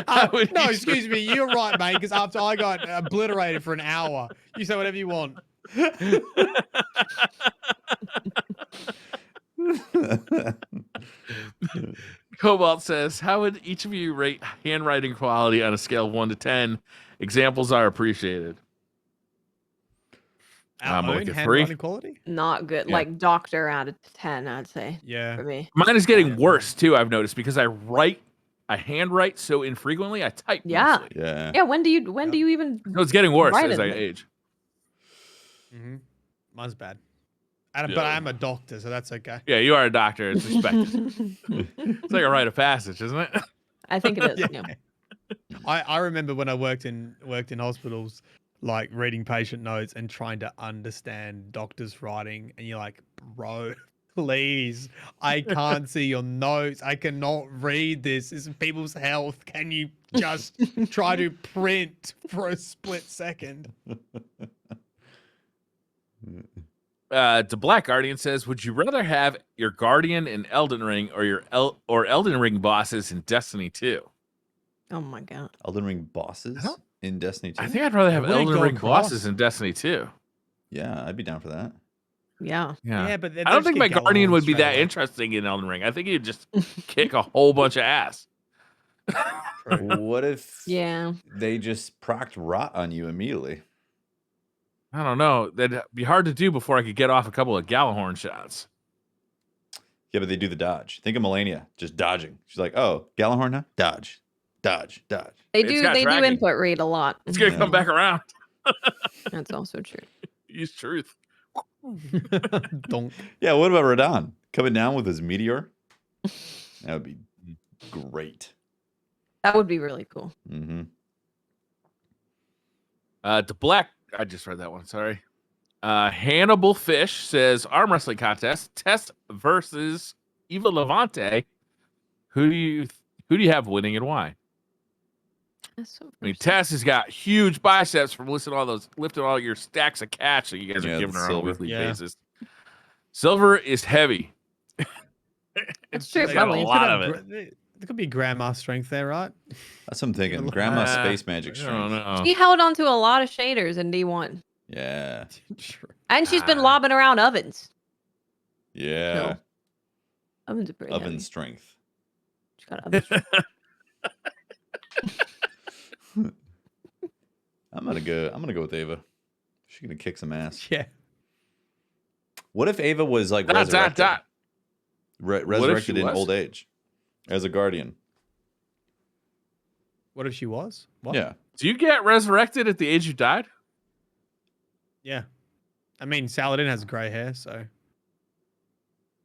I would No, eat excuse me. You're right, mate. Because after I got obliterated for an hour, you say whatever you want. Cobalt says, how would each of you rate handwriting quality on a scale of 1 to 10? Examples are appreciated. Our like own a 3. handwriting quality? Not good. Yeah. Like doctor out of 10, I'd say. Yeah. For me. Mine is getting Yeah. worse too, I've noticed, because I handwrite so infrequently, I type Yeah. mostly. Yeah. Yeah. When do you even? So it's getting worse Write as it. I age. Mm-hmm. Mine's bad. But Yeah. I am a doctor, so that's okay. Yeah, you are a doctor. It's respected. It's like a rite of passage, isn't it? I think it is. Yeah. Yeah. I remember when I worked in hospitals, like reading patient notes and trying to understand doctors' writing, and you're like, bro, please, I can't see your notes. I cannot read this. This is people's health. Can you just try to print for a split second? The Black Guardian says, would you rather have your Guardian in Elden Ring or your Elden Ring bosses in Destiny 2? Oh my god. Elden Ring bosses in Destiny 2? I think I'd rather have wouldn't Elden go Ring across. bosses in Destiny 2. Yeah, I'd be down for that. Yeah. Yeah, but I don't think my Guardian would be that interesting in Elden Ring. I think he'd just kick a whole bunch of ass. What if Yeah. they just procced rot on you immediately? I don't know. That'd be hard to do before I could get off a couple of Galahorn shots. Yeah, but they do the dodge. Think of Melania just dodging. She's like, oh, Galahorn, huh? Dodge. Dodge. Dodge. They It's do. got They do tracking. input read a lot. It's going to Yeah. come back around. That's also true. Use truth. Donk. Yeah, what about Radon? Coming down with his meteor? That would be great. That would be really cool. Mm-hmm. The Black, I just read that one. Sorry. Hannibal Fish says arm wrestling contest Test versus Eva Levante. Who do you have winning and why? That's so I mean, personal. Tess has got huge biceps from lifting all your stacks of cash that you guys Yeah, are giving the her on a silver. weekly Yeah. basis. Silver is heavy. That's true. They got a Probably. lot of it. There could be grandma strength there, right? That's what I'm thinking. Grandma Space Magic I don't strength. know. She held on to a lot of shaders in D1, Yeah. True. and she's been Ah. lobbing around ovens. Yeah. Ovens are pretty Oven heavy. strength. She's got ovens. I'm gonna go with Ava. She's gonna kick some ass. Yeah. What if Ava was like Dot, resurrected? dot, dot. Resurrected in was? old age as a guardian. What if she was? What? Yeah. Do you get resurrected at the age you died? Yeah. I mean, Saladin has gray hair, so.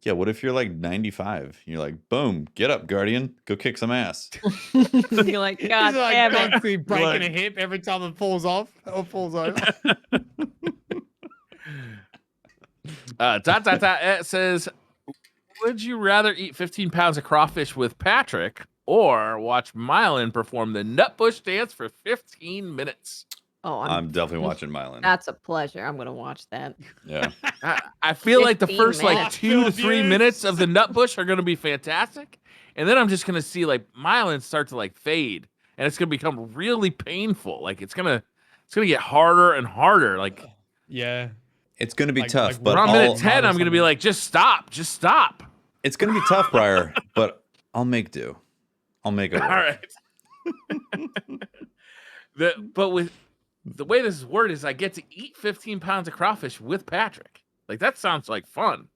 Yeah, what if you're like 95? You're like, boom, get up, guardian, go kick some ass. You're like, God He's like damn it. constantly breaking Like- a hip every time it falls off or falls over. It says, would you rather eat 15 pounds of crawfish with Patrick or watch Mylan perform the nutbush dance for 15 minutes? Oh, I'm definitely watching Mylan. That's a pleasure. I'm gonna watch that. Yeah. I feel like the 15 first like minutes. 2 to 3 minutes of the nutbush are going to be fantastic. And then I'm just going to see like Mylan start to like fade and it's going to become really painful. Like it's going to get harder and harder. Like Yeah. It's going to be Like- tough, like but around all- minute 10, Mylan I'm going to be something. like, just stop. it's going to be tough, Briar, but I'll make do. I'll make it work. All right. But with the way this is worded is I get to eat 15 pounds of crawfish with Patrick. Like that sounds like fun.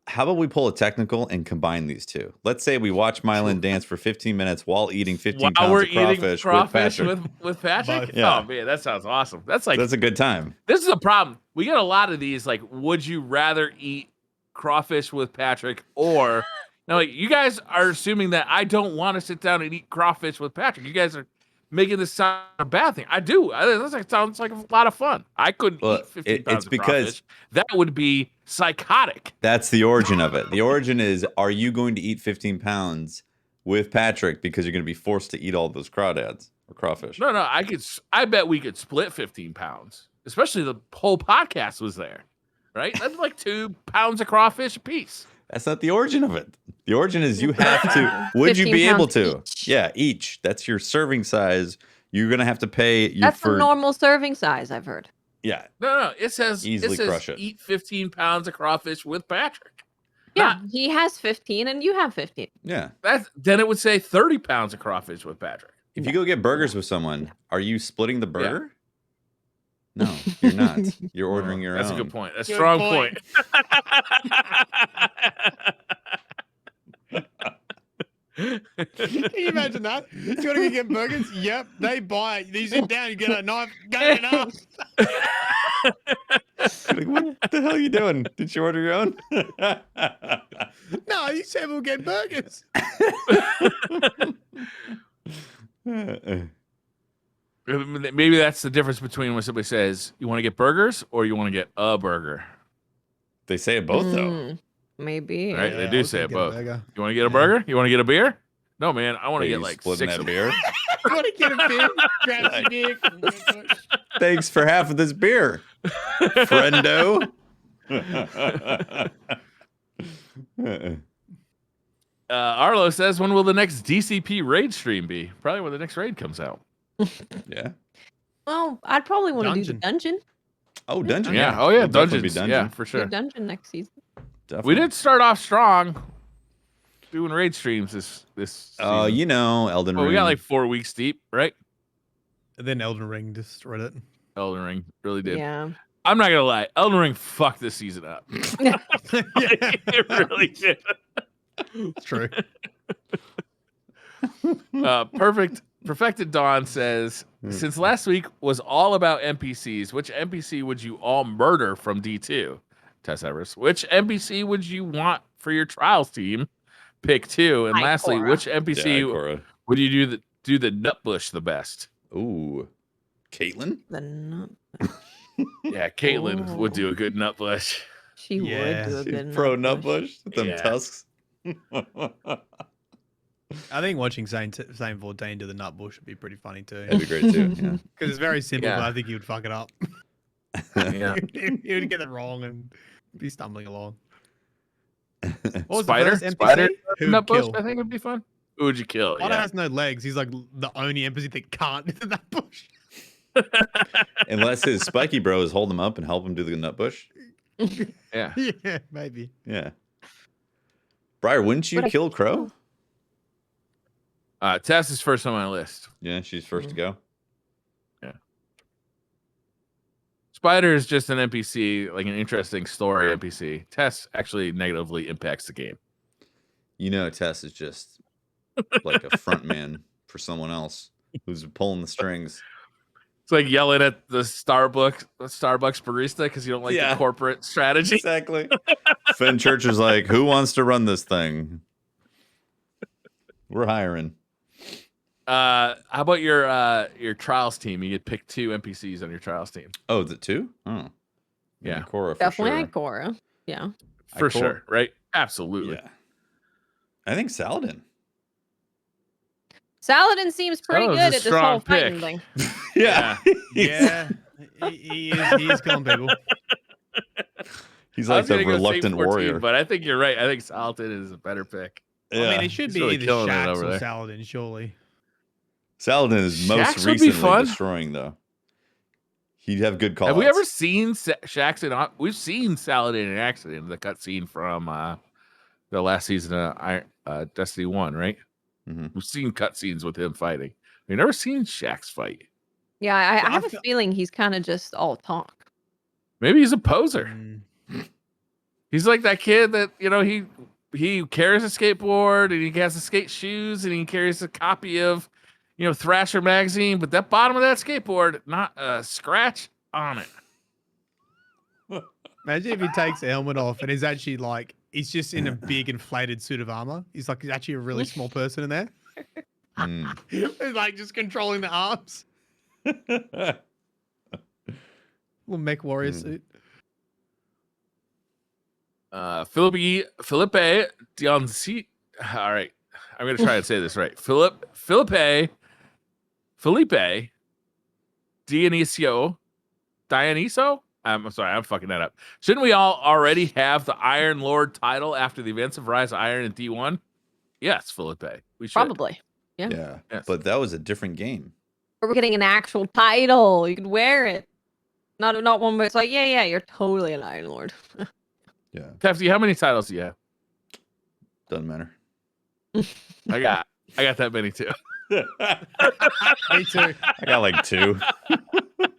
How about we pull a technical and combine these two? Let's say we watch Mylan dance for 15 minutes while eating 15 While pounds we're of eating crawfish with Patrick. with Patrick? Yeah. Oh man, that sounds awesome. That's like That's a good time. this is a problem. We get a lot of these like would you rather eat crawfish with Patrick or now like you guys are assuming that I don't want to sit down and eat crawfish with Patrick. You guys are making this sound a bad thing. I do. That sounds like a lot of fun. I couldn't Well, eat 15 it's pounds of because- crawfish. That would be psychotic. That's the origin of it. The origin is, are you going to eat 15 pounds with Patrick because you're going to be forced to eat all those crawdads or crawfish? No, I bet we could split 15 pounds. Especially the whole podcast was there. Right? That's like 2 pounds of crawfish a piece. That's not the origin of it. The origin is you have to. Would you 15 be able pounds to? each. Yeah, each. That's your serving size. You're going to have to pay you That's for. a normal serving size, I've heard. Yeah. No. It says Easily crush it. eat 15 pounds of crawfish with Patrick. Yeah, he has 15 and you have 15. Yeah. Then it would say 30 pounds of crawfish with Patrick. If you go get burgers with someone, are you splitting the burger? No, you're not. You're ordering your That's own. a good point. That's a Good strong point. point. Can you imagine that? You want to go get burgers? Yep, they buy it. You sit down, you get a knife, get enough. Like, what the hell are you doing? Did you order your own? No, you said we'll get burgers. Maybe that's the difference between when somebody says, you want to get burgers or you want to get a burger. They say it both, though. Maybe. Right? They Yeah, do I was say gonna it get a both. burger. You want to get a burger? You want to get a beer? No, man. I want to Are get you like splitting 6 that of beer? I want to get a beer. Grab some beer. Thanks for half of this beer, friendo. Arlo says, when will the next DCP raid stream be? Probably when the next raid comes out. Yeah. Well, I'd probably want to do the Dungeon. dungeon. Oh, dungeon. Yeah. Oh, yeah. It'll definitely Dungeons. be dungeon. Yeah, for Do sure. a dungeon next season. Definitely. We did start off strong doing raid streams this season. You know, Elden Well, Ring. we got like 4 weeks deep, right? And then Elden Ring destroyed it. Elden Ring really did. Yeah. I'm not gonna lie, Elden Ring fucked this season up. Yeah, It really did. it's true. Perfected Dawn says, since last week was all about NPCs, which NPC would you all murder from D2? Tess Everest. Which NPC would you want for your trials team? Pick 2. And Hi, lastly, Cora. which NPC Cora. would you do the nutbush the best? Ooh. Caitlin? The nut. Yeah, Caitlyn would do a good nutbush. She Yeah. would do a She's good pro nut nutbush bush. with them Yeah. tusks. I think watching Saint 14 do the nut bush would be pretty funny too. That'd be great too. Yeah. Because it's very simple, Yeah. but I think he would fuck it up. Yeah. he would get it wrong and be stumbling along. What was Spider? the first NPC? Spider? Who would Nutbush, kill? I think would be fun. Who would you kill? Spider Yeah. has no legs. He's like the only NPC that can't do the nut bush. Unless his spiky bros hold him up and help him do the nut bush. Yeah. Yeah, maybe. Yeah. Briar, wouldn't you But I- kill Crow? Tess is first on my list. Yeah, she's first to go. Spider is just an NPC, like an interesting story NPC. Tess actually negatively impacts the game. You know, Tess is just like a front man for someone else who's pulling the strings. It's like yelling at the Starbucks barista because you don't like the corporate strategy. Exactly. Finn Church is like, who wants to run this thing? We're hiring. How about your trials team? You get pick 2 NPCs on your trials team. Oh, is it 2? Oh. Yeah. Cora for Definitely sure. Ikora. Yeah. For sure, right? Absolutely. Yeah. I think Saladin. Saladin seems pretty was good a at this whole strong fighting pick. thing. Yeah. Yeah, he is killing people. He's I like was the gonna go reluctant Saint 14, warrior. but I think you're right. I think Saladin is a better pick. I mean, Yeah. it should He's be really either killing it Shax over or there. Saladin, surely. Saladin is most Shax would be recently fun. destroying, though. He'd have good calls. Have we ever seen Shax in? We've seen Saladin in action in the cutscene from the last season of Destiny 1, right? Mm-hmm. We've seen cutscenes with him fighting. We've never seen Shax fight. Yeah, I have a feeling he's kind of just all talk. Maybe he's a poser. Mm. He's like that kid that, he carries a skateboard and he has the skate shoes and he carries a copy of, Thrasher magazine, but that bottom of that skateboard, not a scratch on it. Imagine if he takes the helmet off and is actually like, he's just in a big inflated suit of armor. He's actually a really small person in there. Mm. He's like just controlling the arms. Little mech warrior suit. Felipe Dionci. All right. I'm going to try and say this right. Felipe Dioniso. I'm sorry, I'm fucking that up. Shouldn't we all already have the Iron Lord title after the events of Rise of Iron in D1? Yes, Felipe. We should. Probably. Yeah. Yeah. Yes. But that was a different game. Or we're getting an actual title. You could wear it. Not one where it's like, yeah, you're totally an Iron Lord. Yeah. Tefty, how many titles do you have? Doesn't matter. I got that many too. Me too. I got like 2.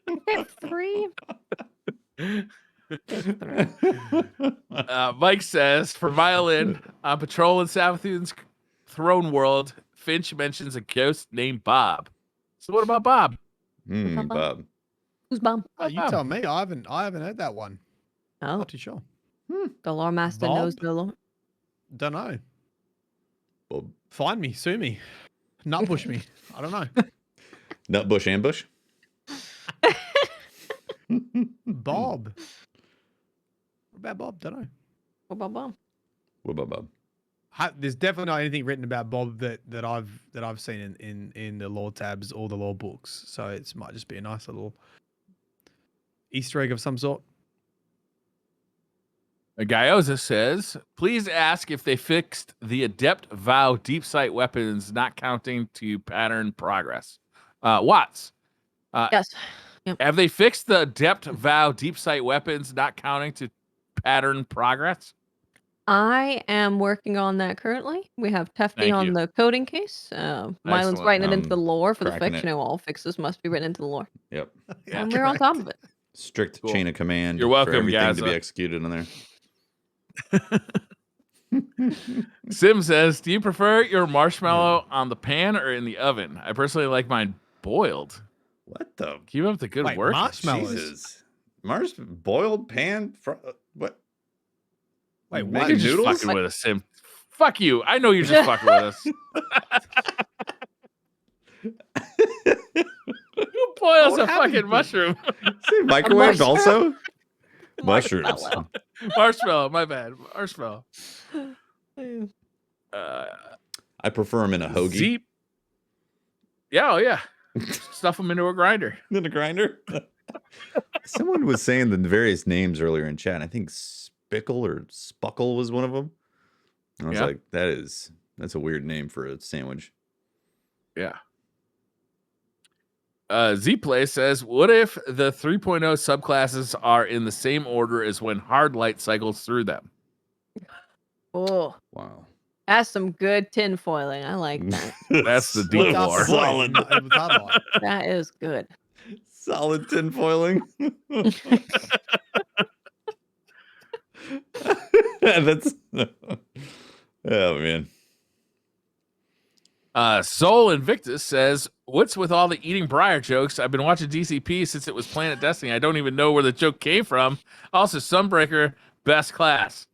Okay, 3. Mike says, for violin, on patrol in Savathun's throne world, Finch mentions a ghost named Bob. So what about Bob? Bob. Who's Bob? You tell me. I haven't heard that one. Oh, Not too sure. the lore master knows Bob? the lore. Don't know. Bob. Find me, sue me, nutbush me. I don't know. Nutbush ambush? Bob. What about Bob? Don't know. What about Bob? What about Bob? There's definitely not anything written about Bob that I've seen in the lore tabs or the lore books. So it might just be a nice little Easter egg of some sort. Gaioza says, please ask if they fixed the Adept Vow deep sight weapons not counting to pattern progress. Watts. Yes. Have they fixed the Adept Vow deep sight weapons not counting to pattern progress? I am working on that currently. We have Tefty Thank on you. the coding case. Mylan's Excellent. writing it into the lore for the cracking fix. it. All fixes must be written into the lore. Yep. Yeah, And we're on top of it. Strict Cool. chain of command. You're welcome, for everything to Gaza. be executed in there. Sim says, do you prefer your marshmallow on the pan or in the oven? I personally like mine boiled. What the? Keep up the good Wait, work. marshmallows. Jesus. Boiled pan? What? Wait, Making what? You're just noodles? fucking with us, Sim. Fuck you. I know you're just fucking with us. Who boils What a happened? fucking mushroom? Say microwaved Mushroom. also? Mushrooms. Marshmallow. Marshmallow, my bad. Marshmallow. I prefer them in a hoagie. Zeep. Yeah, oh yeah. Stuff them into a grinder. In a grinder. Someone was saying the various names earlier in chat. I think Spickle or Spuckle was one of them. I was Yeah. like, that's a weird name for a sandwich. Yeah. Z-Play says, what if the 3.0 subclasses are in the same order as when hard light cycles through them? Oh, Wow. that's some good tinfoiling. I like that. That's the deep What's up lore. the point? Solid. It was hard light. That is good. Solid tinfoiling. That's oh man. Soul Invictus says, "What's with all the eating Briar jokes? I've been watching DCP since it was Planet Destiny. I don't even know where the joke came from. Also, Sunbreaker, best class."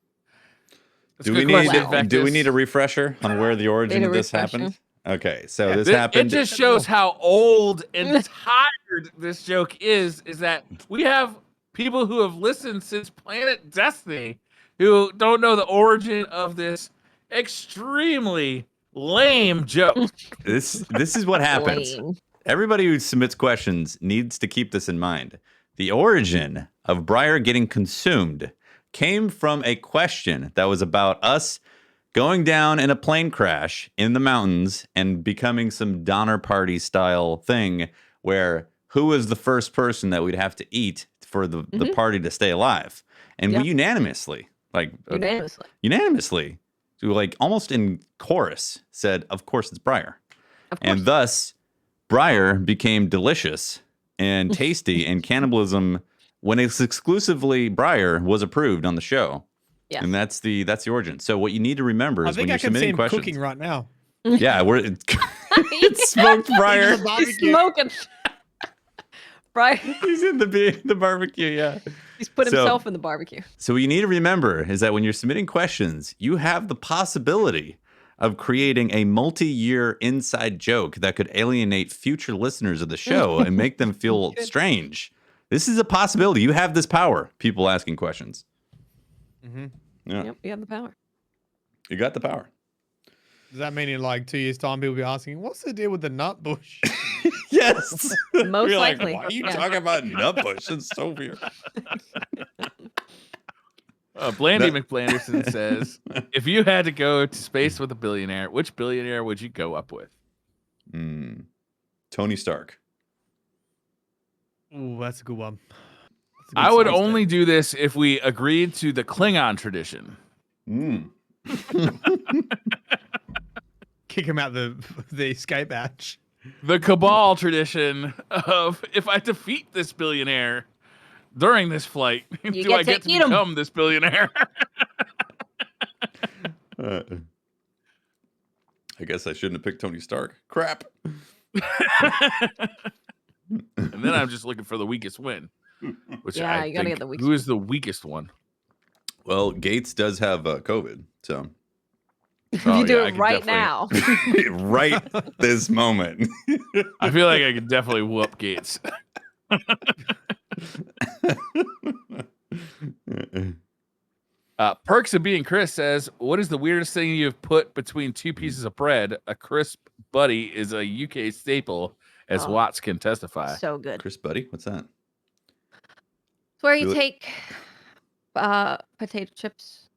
That's Do a we good need question, do we Invictus. need a refresher on where the origin Need a of this refresher. happened? Okay, so Yeah, this It happened. just shows how old and tired this joke is that we have people who have listened since Planet Destiny who don't know the origin of this extremely lame joke. This is what happens. Lame. Everybody who submits questions needs to keep this in mind. The origin of Briar getting consumed came from a question that was about us going down in a plane crash in the mountains and becoming some Donner Party style thing where who was the first person that we'd have to eat for the party to stay alive. And we unanimously, like almost in chorus, said, of course it's Briar. Of course. And thus, Briar became delicious and tasty, and cannibalism, when it's exclusively Briar, was approved on the show. Yes. And that's the origin. So what you need to remember I is when think you're I can see submitting him questions. cooking right now. Yeah, it's smoked Briar. He's smoking. Briar. He's in the barbecue. Yeah. He's put himself in the barbecue. So what you need to remember is that when you're submitting questions, you have the possibility of creating a multi-year inside joke that could alienate future listeners of the show and make them feel strange. This is a possibility. You have this power. People asking questions. Mm-hmm. Yeah. Yep, you have the power. You got the power. Does that mean in like 2 years' time, people will be asking, what's the deal with the nut bush? Yes. Most You're likely. Like, why are you Yeah. talking about nutbush? It's so weird. Blandy McBlanderson says, "If you had to go to space with a billionaire, which billionaire would you go up with?" Tony Stark. Ooh, that's a good one. That's a good I would size only pick. do this if we agreed to the Klingon tradition. Kick him out the escape hatch. The Cabal tradition of if I defeat this billionaire during this flight, do get I to get to eat 'em. become this billionaire? I guess I shouldn't have picked Tony Stark. Crap. And then I'm just looking for the weakest win. Which Yeah, I you gotta think, get the weakest who is the weakest one? Well, Gates does have COVID, so If Oh, you do yeah, I it could right definitely- now. right this moment. I feel like I could definitely whoop Gates. Perks of Being Chris says, "What is the weirdest thing you've put between two pieces of bread? A crisp buddy is a UK staple, as Oh. Watts can testify." So good. Chris Buddy, what's that? It's where you Do it. take potato chips.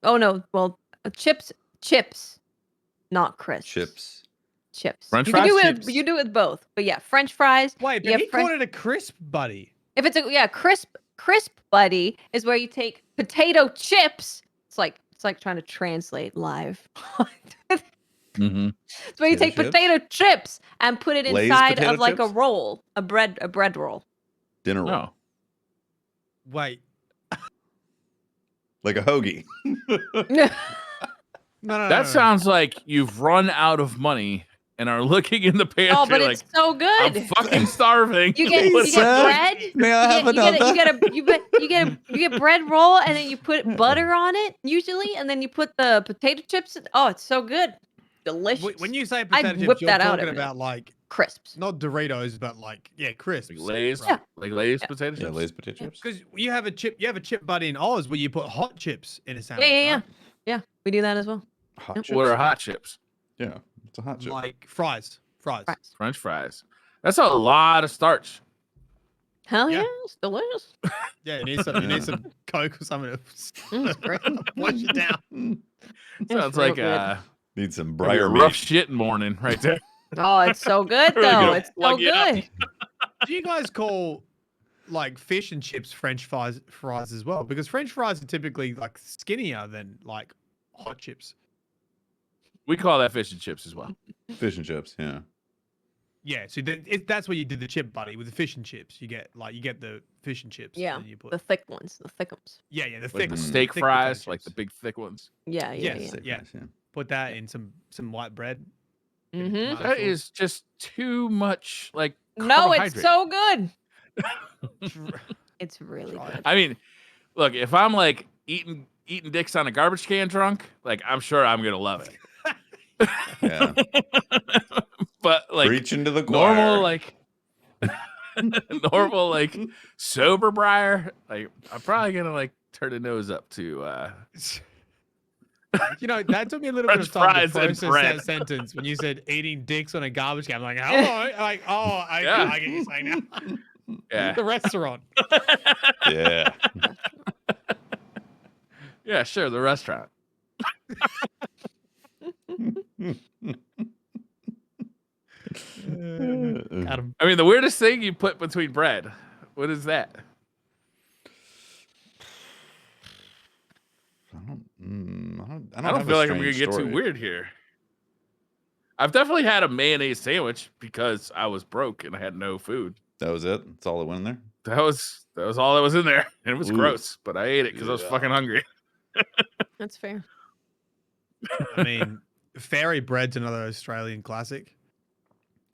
Oh no, well, chips, not crisps. Chips. French you can do fries? it. You do it with both, but yeah, French fries. Wait, you but have he called it a crisp, buddy. If it's a crisp buddy is where you take potato chips. It's like trying to translate live. Mm-hmm. It's where you Potato take chips? potato chips and put it Lay's inside potato of like a chips? roll, a bread roll. Dinner roll. No. Wait. Like a hoagie. No. That sounds like you've run out of money and are looking in the pantry Oh, but like, it's so good. I'm fucking starving. You get bread. May I have another? You get bread roll and then you put butter on it usually, and then you put the potato chips. Oh, it's so good, delicious. When you say I'd potato chips, whip you're that out talking every day. about like Crisps. not Doritos, but like crisps. Like Lay's, Yeah. like Lay's potato chips. Yeah, Lay's potato chips. Because you have a chip buddy in Oz where you put hot chips in a sandwich. Yeah. right? Yeah, we do that as well. Hot Yep. chips. What are hot chips? Yeah, it's a hot chip. Like fries. Fries. French fries. That's a lot of starch. Hell Yeah. yeah, it's delicious. Yeah, you need some Coke or something to It's great. wash it down. Sounds real like good. Need some briar briar rough meat. shit morning right there. Oh, it's so good Really though. gonna It's so plug you up. good. Do you guys call like fish and chips French fries as well? Because French fries are typically like skinnier than like hot chips. We call that fish and chips as well. Fish and chips, yeah. Yeah, so that's where you did the chip buddy with the fish and chips. You get the fish and chips. Yeah, And you put, the thick ones, the thickums. yeah, the Like thick the ones, steak thick fries, potato like the chips. big thick ones. Yeah, yeah, Yes. yeah. Yeah. Put that in some white bread. Mm-hmm. Tomato That sauce. is just too much like No, it's carbohydrate. so good. It's really Try it. good. I mean, look, if I'm like eating dicks on a garbage can drunk, like I'm sure I'm gonna love it. Yeah. But like Preaching to the choir. normal like sober briar, like I'm probably gonna like turn a nose up to You know, that took me a little bit of French time to fries and process bread. that sentence when you said eating dicks on a garbage can. I'm like, hello, like, oh, I get you saying now. yeah. The restaurant. Yeah. Yeah, sure, the restaurant. Got him. I mean, the weirdest thing you put between bread. What is that? I don't I don't have feel a like I'm gonna strange get too story. weird here. I've definitely had a mayonnaise sandwich because I was broke and I had no food. That was it. That's all that went in there. That was all that was in there, and it was Ooh. gross. But I ate it because I was Yeah. fucking hungry. That's fair. I mean, fairy bread's another Australian classic,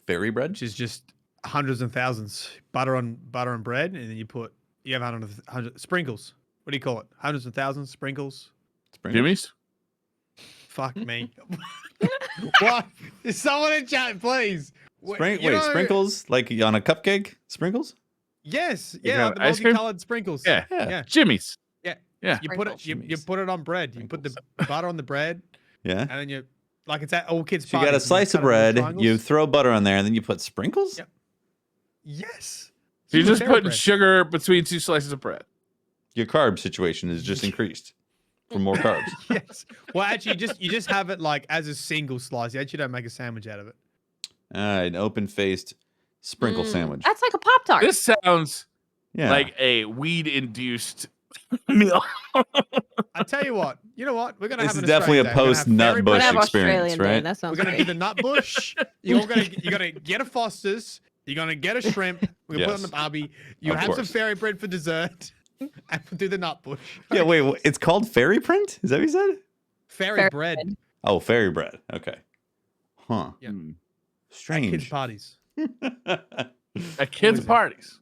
Fairy bread. which is just hundreds and thousands butter on bread, and then you have hundred sprinkles. What do you call it? Hundreds and thousands sprinkles. Sprinkles? Jimmy's? Fuck me. What? Is someone in chat, please? You know- Sprinkles like on a cupcake? Sprinkles? Yes. You Yeah, have the ice cream? multicolored sprinkles. Yeah. Yeah. Jimmy's. You Sprinkles. put it on bread. You put the butter on the bread, Yeah. and then you like it's at all kids' So you got a parties, and slice of cut it into bread, triangles. you throw butter on there, and then you put sprinkles? Yep. Yes. So you're just Fairy putting bread. sugar between two slices of bread. Your carb situation is just increased for more carbs. Yes. Well, actually, you just have it like as a single slice. You actually don't make a sandwich out of it. All right, an open-faced sprinkle sandwich. That's like a Pop Tart. This sounds Yeah. like a weed-induced meal. I tell you what. You know what? We're gonna This have is an definitely a Australian day. We're gonna have post-nut fairy bush We're gonna have experience, Australian Day, right? that sounds We're gonna do great. the nut bush. You're gonna get a Foster's. You're gonna get a shrimp. We're gonna put it on Yes. the barbie. You Of have some course. fairy bread for dessert, and we'll do the nut bush. Yeah, wait, it's called fairy print? Is that what you said? Fairy Fairy bread bread. Oh, fairy bread. Okay. Huh. Yeah. Hmm. at kids' Strange. parties. At kids' is it? parties.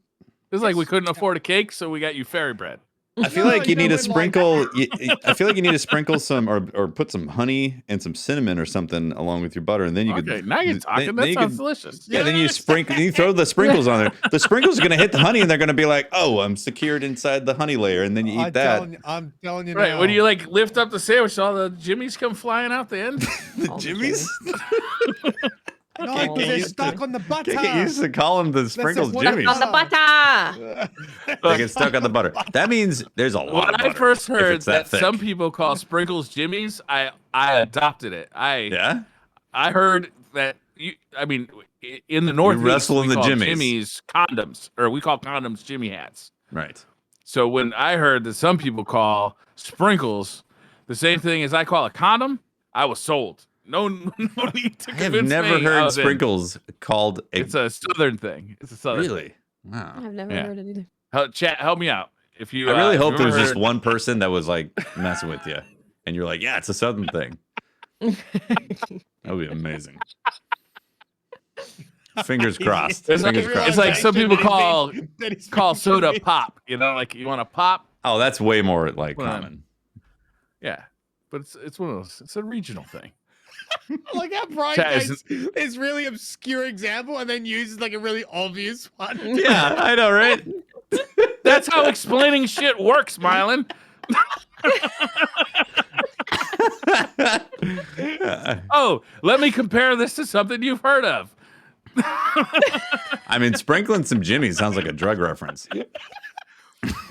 It's like we Yes. couldn't afford a cake, so we got you fairy bread. I feel No, like you you know, need to when, like- sprinkle. I feel like you need to sprinkle some or put some honey and some cinnamon or something along with your butter, and then you Okay, could. now you're then- talking. then That you sounds could- delicious. Yeah, then you sprinkle. You throw the sprinkles on there. The sprinkles are gonna hit the honey, and they're gonna be like, "Oh, I'm secured inside the honey layer," and then you eat that. I'm telling you Right, now. when you like lift up the sandwich, all the jimmies come flying out the end. The All the Jimmys. No, Can't because get they're used stuck to- on the butter. Can't get used to calling the sprinkles what- Jimmys. On the butter. They get stuck on the butter. That means there's a lot When of I butter. first if heard it's that thick. some people call sprinkles jimmies, I adopted it. Yeah. I heard that in the Northeast, wrestle in we the call jimmies. jimmies condoms, or we call condoms Jimmy hats. Right. So when I heard that some people call sprinkles the same thing as I call a condom, I was sold. No need to I have convince never me. heard I was in. sprinkles called a. It's a southern thing. It's a southern thing. Really? Wow. I've never Yeah. heard it either. Chat, help me out. If you, I really if hope you there was ever just heard- one person that was like messing with you, and you're like, "Yeah, it's a southern thing." That would be amazing. Fingers crossed. It's like- Fingers it's crossed. like some people call call soda pop. You know, like you want to pop. Oh, that's way more like Well, common. Yeah, but it's one of those. It's a regional thing. Like how Brian Chat takes this really obscure example and then uses like a really obvious one. Yeah, I know, right? That's how explaining shit works, Mylan. Oh, let me compare this to something you've heard of. I mean, sprinkling some Jimmy sounds like a drug reference.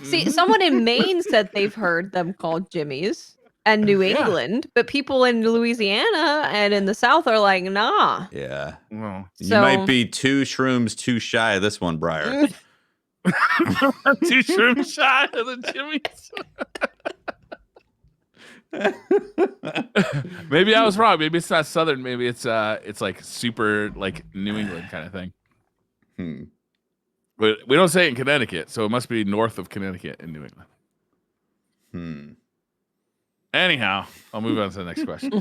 See, someone in Maine said they've heard them called jimmies and New Yeah. England, but people in Louisiana and in the South are like, nah. Yeah. Well, You So- might be 2 shrooms too shy of this one, Briar. too shrooms shy of the Jimmys. Maybe I was wrong. Maybe it's not Southern. Maybe it's like super like New England kind of thing. But we don't say it in Connecticut, so it must be north of Connecticut in New England. Anyhow, I'll move on to the next question.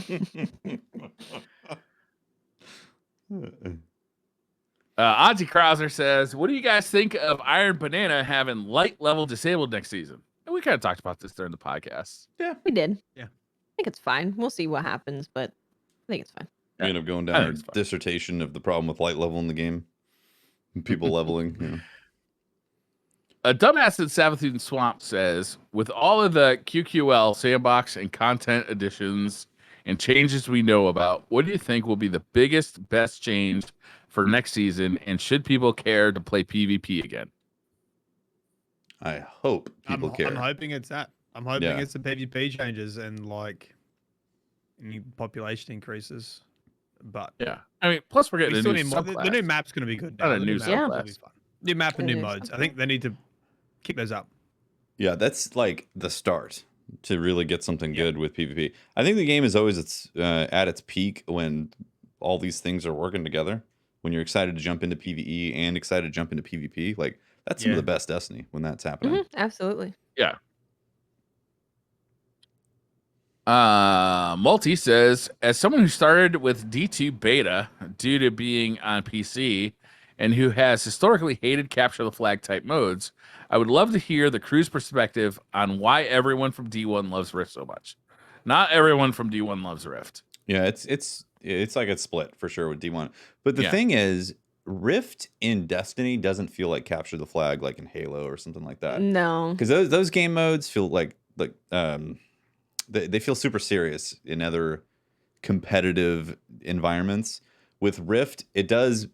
Ozzy Krauser says, what do you guys think of Iron Banana having light level disabled next season? And we kind of talked about this during the podcast. Yeah, we did. Yeah. I think it's fine. We'll see what happens, but I think it's fine. We end up going down our dissertation of the problem with light level in the game. People leveling, you know. A dumbass in Savathun Swamp says, with all of the QQL sandbox and content additions and changes we know about, what do you think will be the biggest, best change for next season? And should people care to play PvP again? I hope people care. I'm hoping it's that. I'm hoping it's the PvP changes and like any population increases. But yeah, I mean, plus we're getting the new map's going to be good. Not a new subclass. New map and new modes. I think they need to kick those up. Yeah, that's like the start to really get something good with PvP. I think the game is always at its peak when all these things are working together. When you're excited to jump into PvE and excited to jump into PvP, like that's some of the best Destiny when that's happening. Absolutely. Yeah. Multi says, as someone who started with D2 beta due to being on PC and who has historically hated capture the flag type modes, I would love to hear the crew's perspective on why everyone from D1 loves Rift so much. Not everyone from D1 loves Rift. Yeah, it's like it's split for sure with D1. But the thing is, Rift in Destiny doesn't feel like capture the flag like in Halo or something like that. No, because those game modes feel like they feel super serious in other competitive environments. With Rift, it does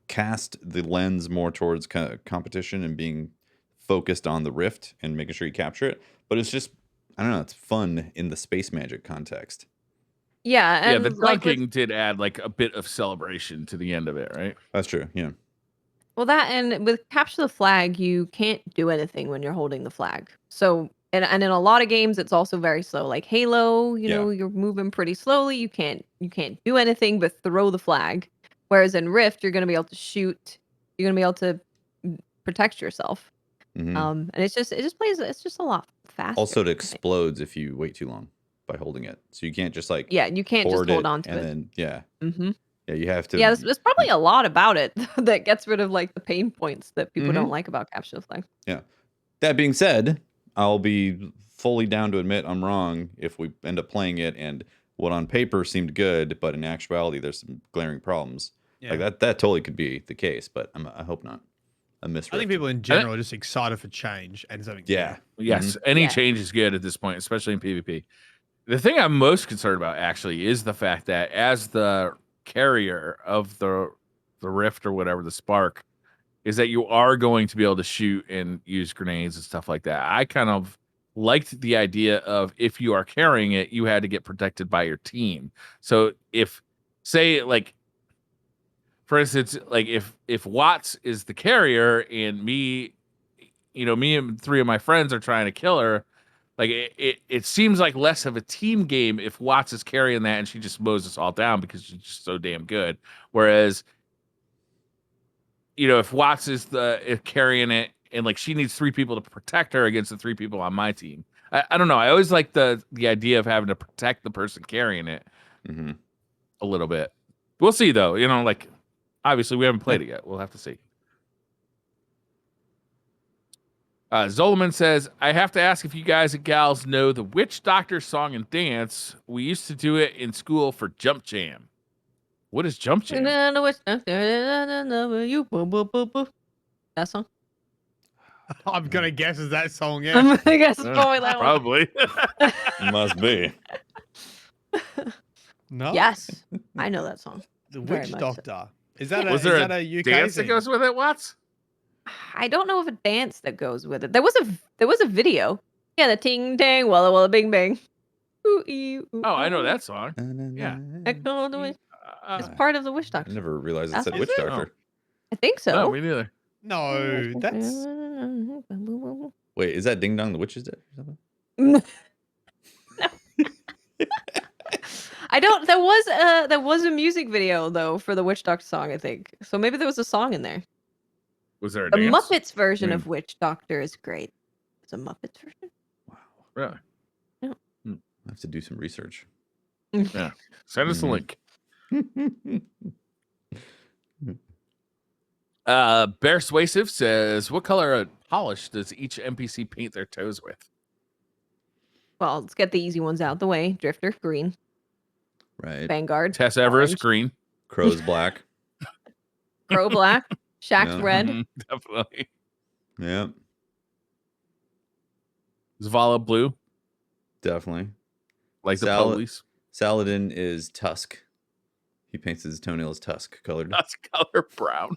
cast the lens more towards competition and being focused on the Rift and making sure you capture it. But it's just, I don't know, it's fun in the space magic context. Yeah, and the dunking did add like a bit of celebration to the end of it, right? That's true, yeah. Well, that and with capture the flag, you can't do anything when you're holding the flag. So, and in a lot of games, it's also very slow. Like Halo, you know, you're moving pretty slowly. You can't do anything but throw the flag. Whereas in Rift, you're going to be able to shoot. You're going to be able to protect yourself. And it's just a lot faster. Also, it explodes if you wait too long by holding it. So you can't just like you can't just hold on to it. And then you have to. Yeah, there's probably a lot about it that gets rid of like the pain points that people don't like about capture the flag. Yeah. That being said, I'll be fully down to admit I'm wrong if we end up playing it and what on paper seemed good, but in actuality there's some glaring problems. Yeah. Like that totally could be the case, but I hope not. I think people in general are just excited for change and something. Yeah. Yes. Any change is good at this point, especially in PvP. The thing I'm most concerned about actually is the fact that as the carrier of the Rift or whatever, the Spark, is that you are going to be able to shoot and use grenades and stuff like that. I kind of liked the idea of if you are carrying it, you had to get protected by your team. So if, say, like, for instance, like if Watts is the carrier and me and three of my friends are trying to kill her, like it seems like less of a team game if Watts is carrying that and she just mows us all down because she's just so damn good. Whereas, if Watts is carrying it and like she needs three people to protect her against the three people on my team. I don't know. I always like the idea of having to protect the person carrying it a little bit. We'll see though. Like obviously we haven't played it yet. We'll have to see. Zolomon says, I have to ask if you guys and gals know the Witch Doctor song and dance. We used to do it in school for Jump Jam. What is Jump Jam? That song? I'm going to guess is that song, yeah. I guess it's probably that one. Probably. Must be. No? Yes. I know that song. The Witch Doctor. So. Is that Was there a UK dance that goes with it, Watts? I don't know of a dance that goes with it. There was a video. Yeah, the ting tang walla walla bing bang. Ooh, ooh, oh, I know that song. Yeah. It's part of the Witch Doctor. I never realized it said Witch Doctor. I think so. No, me neither. No, that's... Wait, is that Ding Dong the Witch's Dead or something? No. I don't. There was a music video though for the Witch Doctor song, I think. So maybe there was a song in there. Was there a The dance? Muppets version Mm. of Witch Doctor is great. It's a Muppets version. Wow. Really? I have to do some research. Yeah. Send us a Mhm. link. Bear Suasive says, "What color polish does each NPC paint their toes with?" Well, let's get the easy ones out the way. Drifter, green. Right. Vanguard, Tess Everest, orange. green. Crow's black. Crow, black. Shack's Yeah. red. Mhm, definitely. Yeah, Zavala, blue, definitely. like the Sal- police. Saladin is tusk. He paints his toenails tusk colored. That's color brown.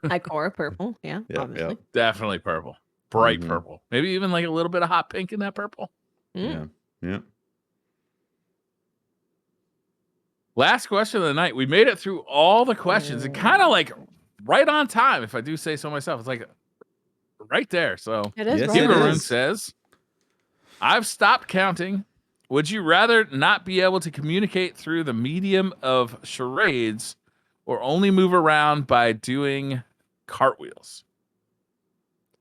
Ikora, purple. Yeah, Yep, obviously. yep. Definitely purple. Bright Mhm. purple. Maybe even like a little bit of hot pink in that purple. Mm. Yeah, yeah. Last question of the night. We made it through all the questions and kind of like right on time, if I do say so myself. It's like right there. So It is Yes, right it on. Hibarun is. says, "I've stopped counting. Would you rather not be able to communicate through the medium of charades or only move around by doing cartwheels?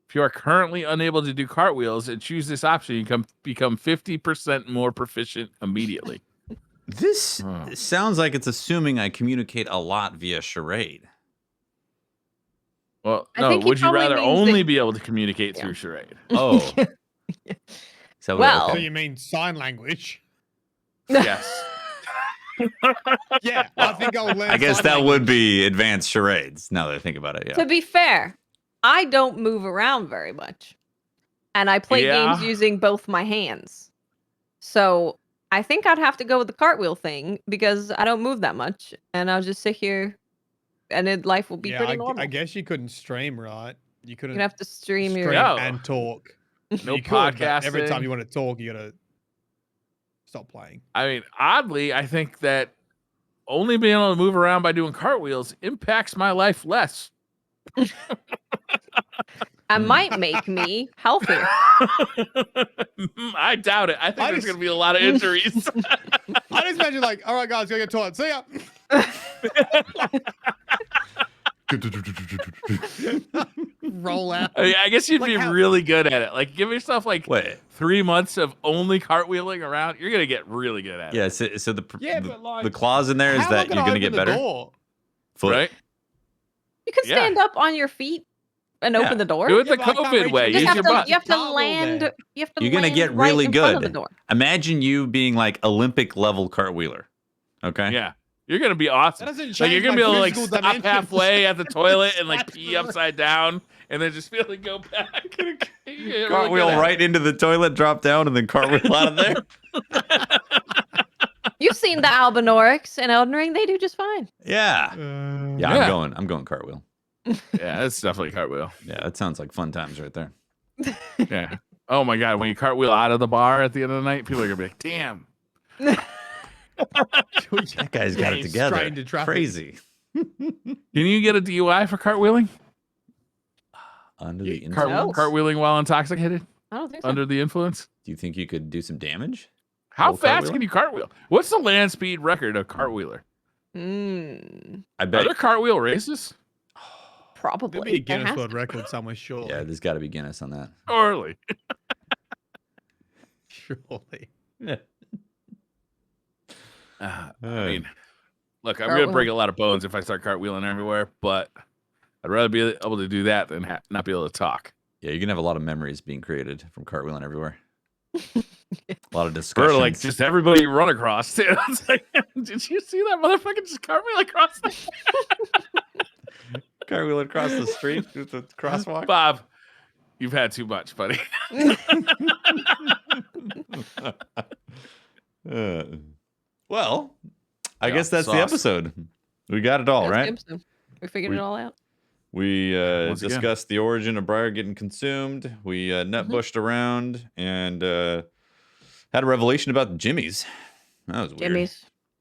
If you are currently unable to do cartwheels and choose this option, you can become 50% more proficient immediately." This Oh. sounds like it's assuming I communicate a lot via charade. Well, I no, think he would you probably rather means only that- be able to communicate Yeah. through charade? Oh. So, Well- So okay. you mean sign language? Yes. Yeah, I think I'll learn. I guess sign that would language. be advanced charades. Now that I think about it, yeah. To be fair, I don't move around very much. And I play games Yeah. using both my hands. So I think I'd have to go with the cartwheel thing because I don't move that much. And I'll just sit here and life will be Yeah, pretty I normal. guess you couldn't stream, right? You couldn't You'd have to stream your. No. and talk. No You could, but every podcasting. time you want to talk, you gotta stop playing. I mean, oddly, I think that only being able to move around by doing cartwheels impacts my life less. And might make me healthier. I doubt it. I think I there's just- going to be a lot of injuries. I just imagine like, all right, guys, go get toilet. See ya. Roll out. I mean, I guess you'd Like be how- really good at it. Like, give yourself like Wait. 3 months of only cartwheeling around. You're going to get really good at it. Yeah, so the Yeah, the, but, like, the clause in there is How am I that you're going to open get the better. door? Foot. Right? You can Yeah. stand up on your feet and Yeah. open the door. Do it You the Yeah, but I can't COVID reach way. it. just Use have your to, butt. you have to Toggle land. there. You have to You're gonna land get right really in front of good. the door. Imagine you being like Olympic level cartwheeler. Okay. Yeah. You're going to be awesome. That doesn't Like, change you're going to my be able to like physical stop dimensions. halfway at the toilet and like That's pee really- upside down and then just be able to go back. You're get really Cartwheel good at right into the toilet, drop down, and then cartwheel out of there. You've seen the Albinorics in Elden Ring. They do just fine. Yeah. Yeah. Yeah, I'm going cartwheel. it. Yeah, it's definitely cartwheel. Yeah, that sounds like fun times right there. Yeah. Oh my god, when you cartwheel out of the bar at the end of the night, people are gonna be like, "Damn." That guy's got it He's together. straight into traffic. Crazy. Can you get a DUI for cartwheeling? Under the Cart- influence. No. Cartwheeling while intoxicated, I don't think so. under the influence. Do you think you could do some damage? How While fast cartwheeling? can you cartwheel? What's the land speed record of cartwheeler? Mm, I Are bet. there cartwheel races? probably. There'll be a There Guinness has World to- Record somewhere, surely. Yeah, there's got to be Guinness on that. Surely. Surely. I Uh, mean, look, I'm gonna Cartwheel. break a lot of bones if I start cartwheeling everywhere, but I'd rather be able to do that than not be able to talk. Yeah, you're gonna have a lot of memories being created from cartwheeling everywhere. A lot of Or discussions. like just everybody you run across. Too. It's like, did you see that motherfucker just cartwheel across the cartwheeling across the street with the crosswalk. Bob, you've had too much, buddy. Well, I Yeah, guess that's the sauce. episode. We got it all, That's right? Gibson. We figured it all out. We Once again. discussed the origin of Briar getting consumed. We nut bushed around and had a revelation about Jimmy's. That was weird.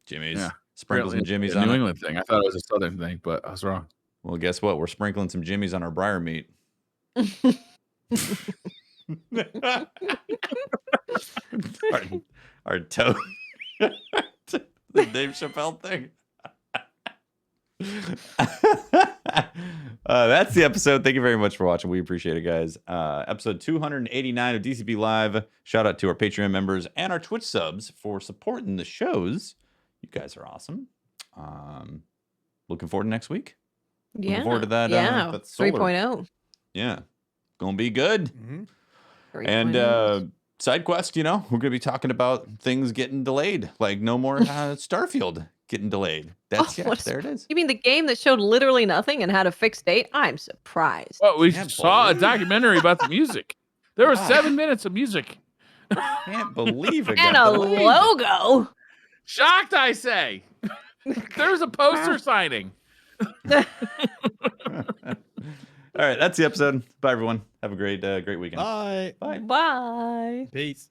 Jimmy's. Yeah. Sprinkle some Apparently Jimmy's it's a on New it. England thing. I thought it was a Southern thing, but I was wrong. Well, guess what? We're sprinkling some Jimmy's on our Briar meat. our toe. The Dave Chappelle thing. That's the episode. Thank you very much for watching. We appreciate it, guys. Episode 289 of DCP Live. Shout out to our Patreon members and our Twitch subs for supporting the shows. You guys are awesome. Looking forward to next week. Looking forward to that. That solar. 3.0. Yeah, gonna be good. Mm-hmm. And side quest, we're gonna be talking about things getting delayed, like no more Starfield getting delayed. That's there it is. You mean the game that showed literally nothing and had a fixed date? I'm surprised. Well, we saw a documentary about the music. There was 7 minutes of music. Can't believe it. And a logo. Shocked, I say. There's a poster signing. All right, that's the episode. Bye, everyone. Have a great weekend. Bye. Bye. Bye. Peace.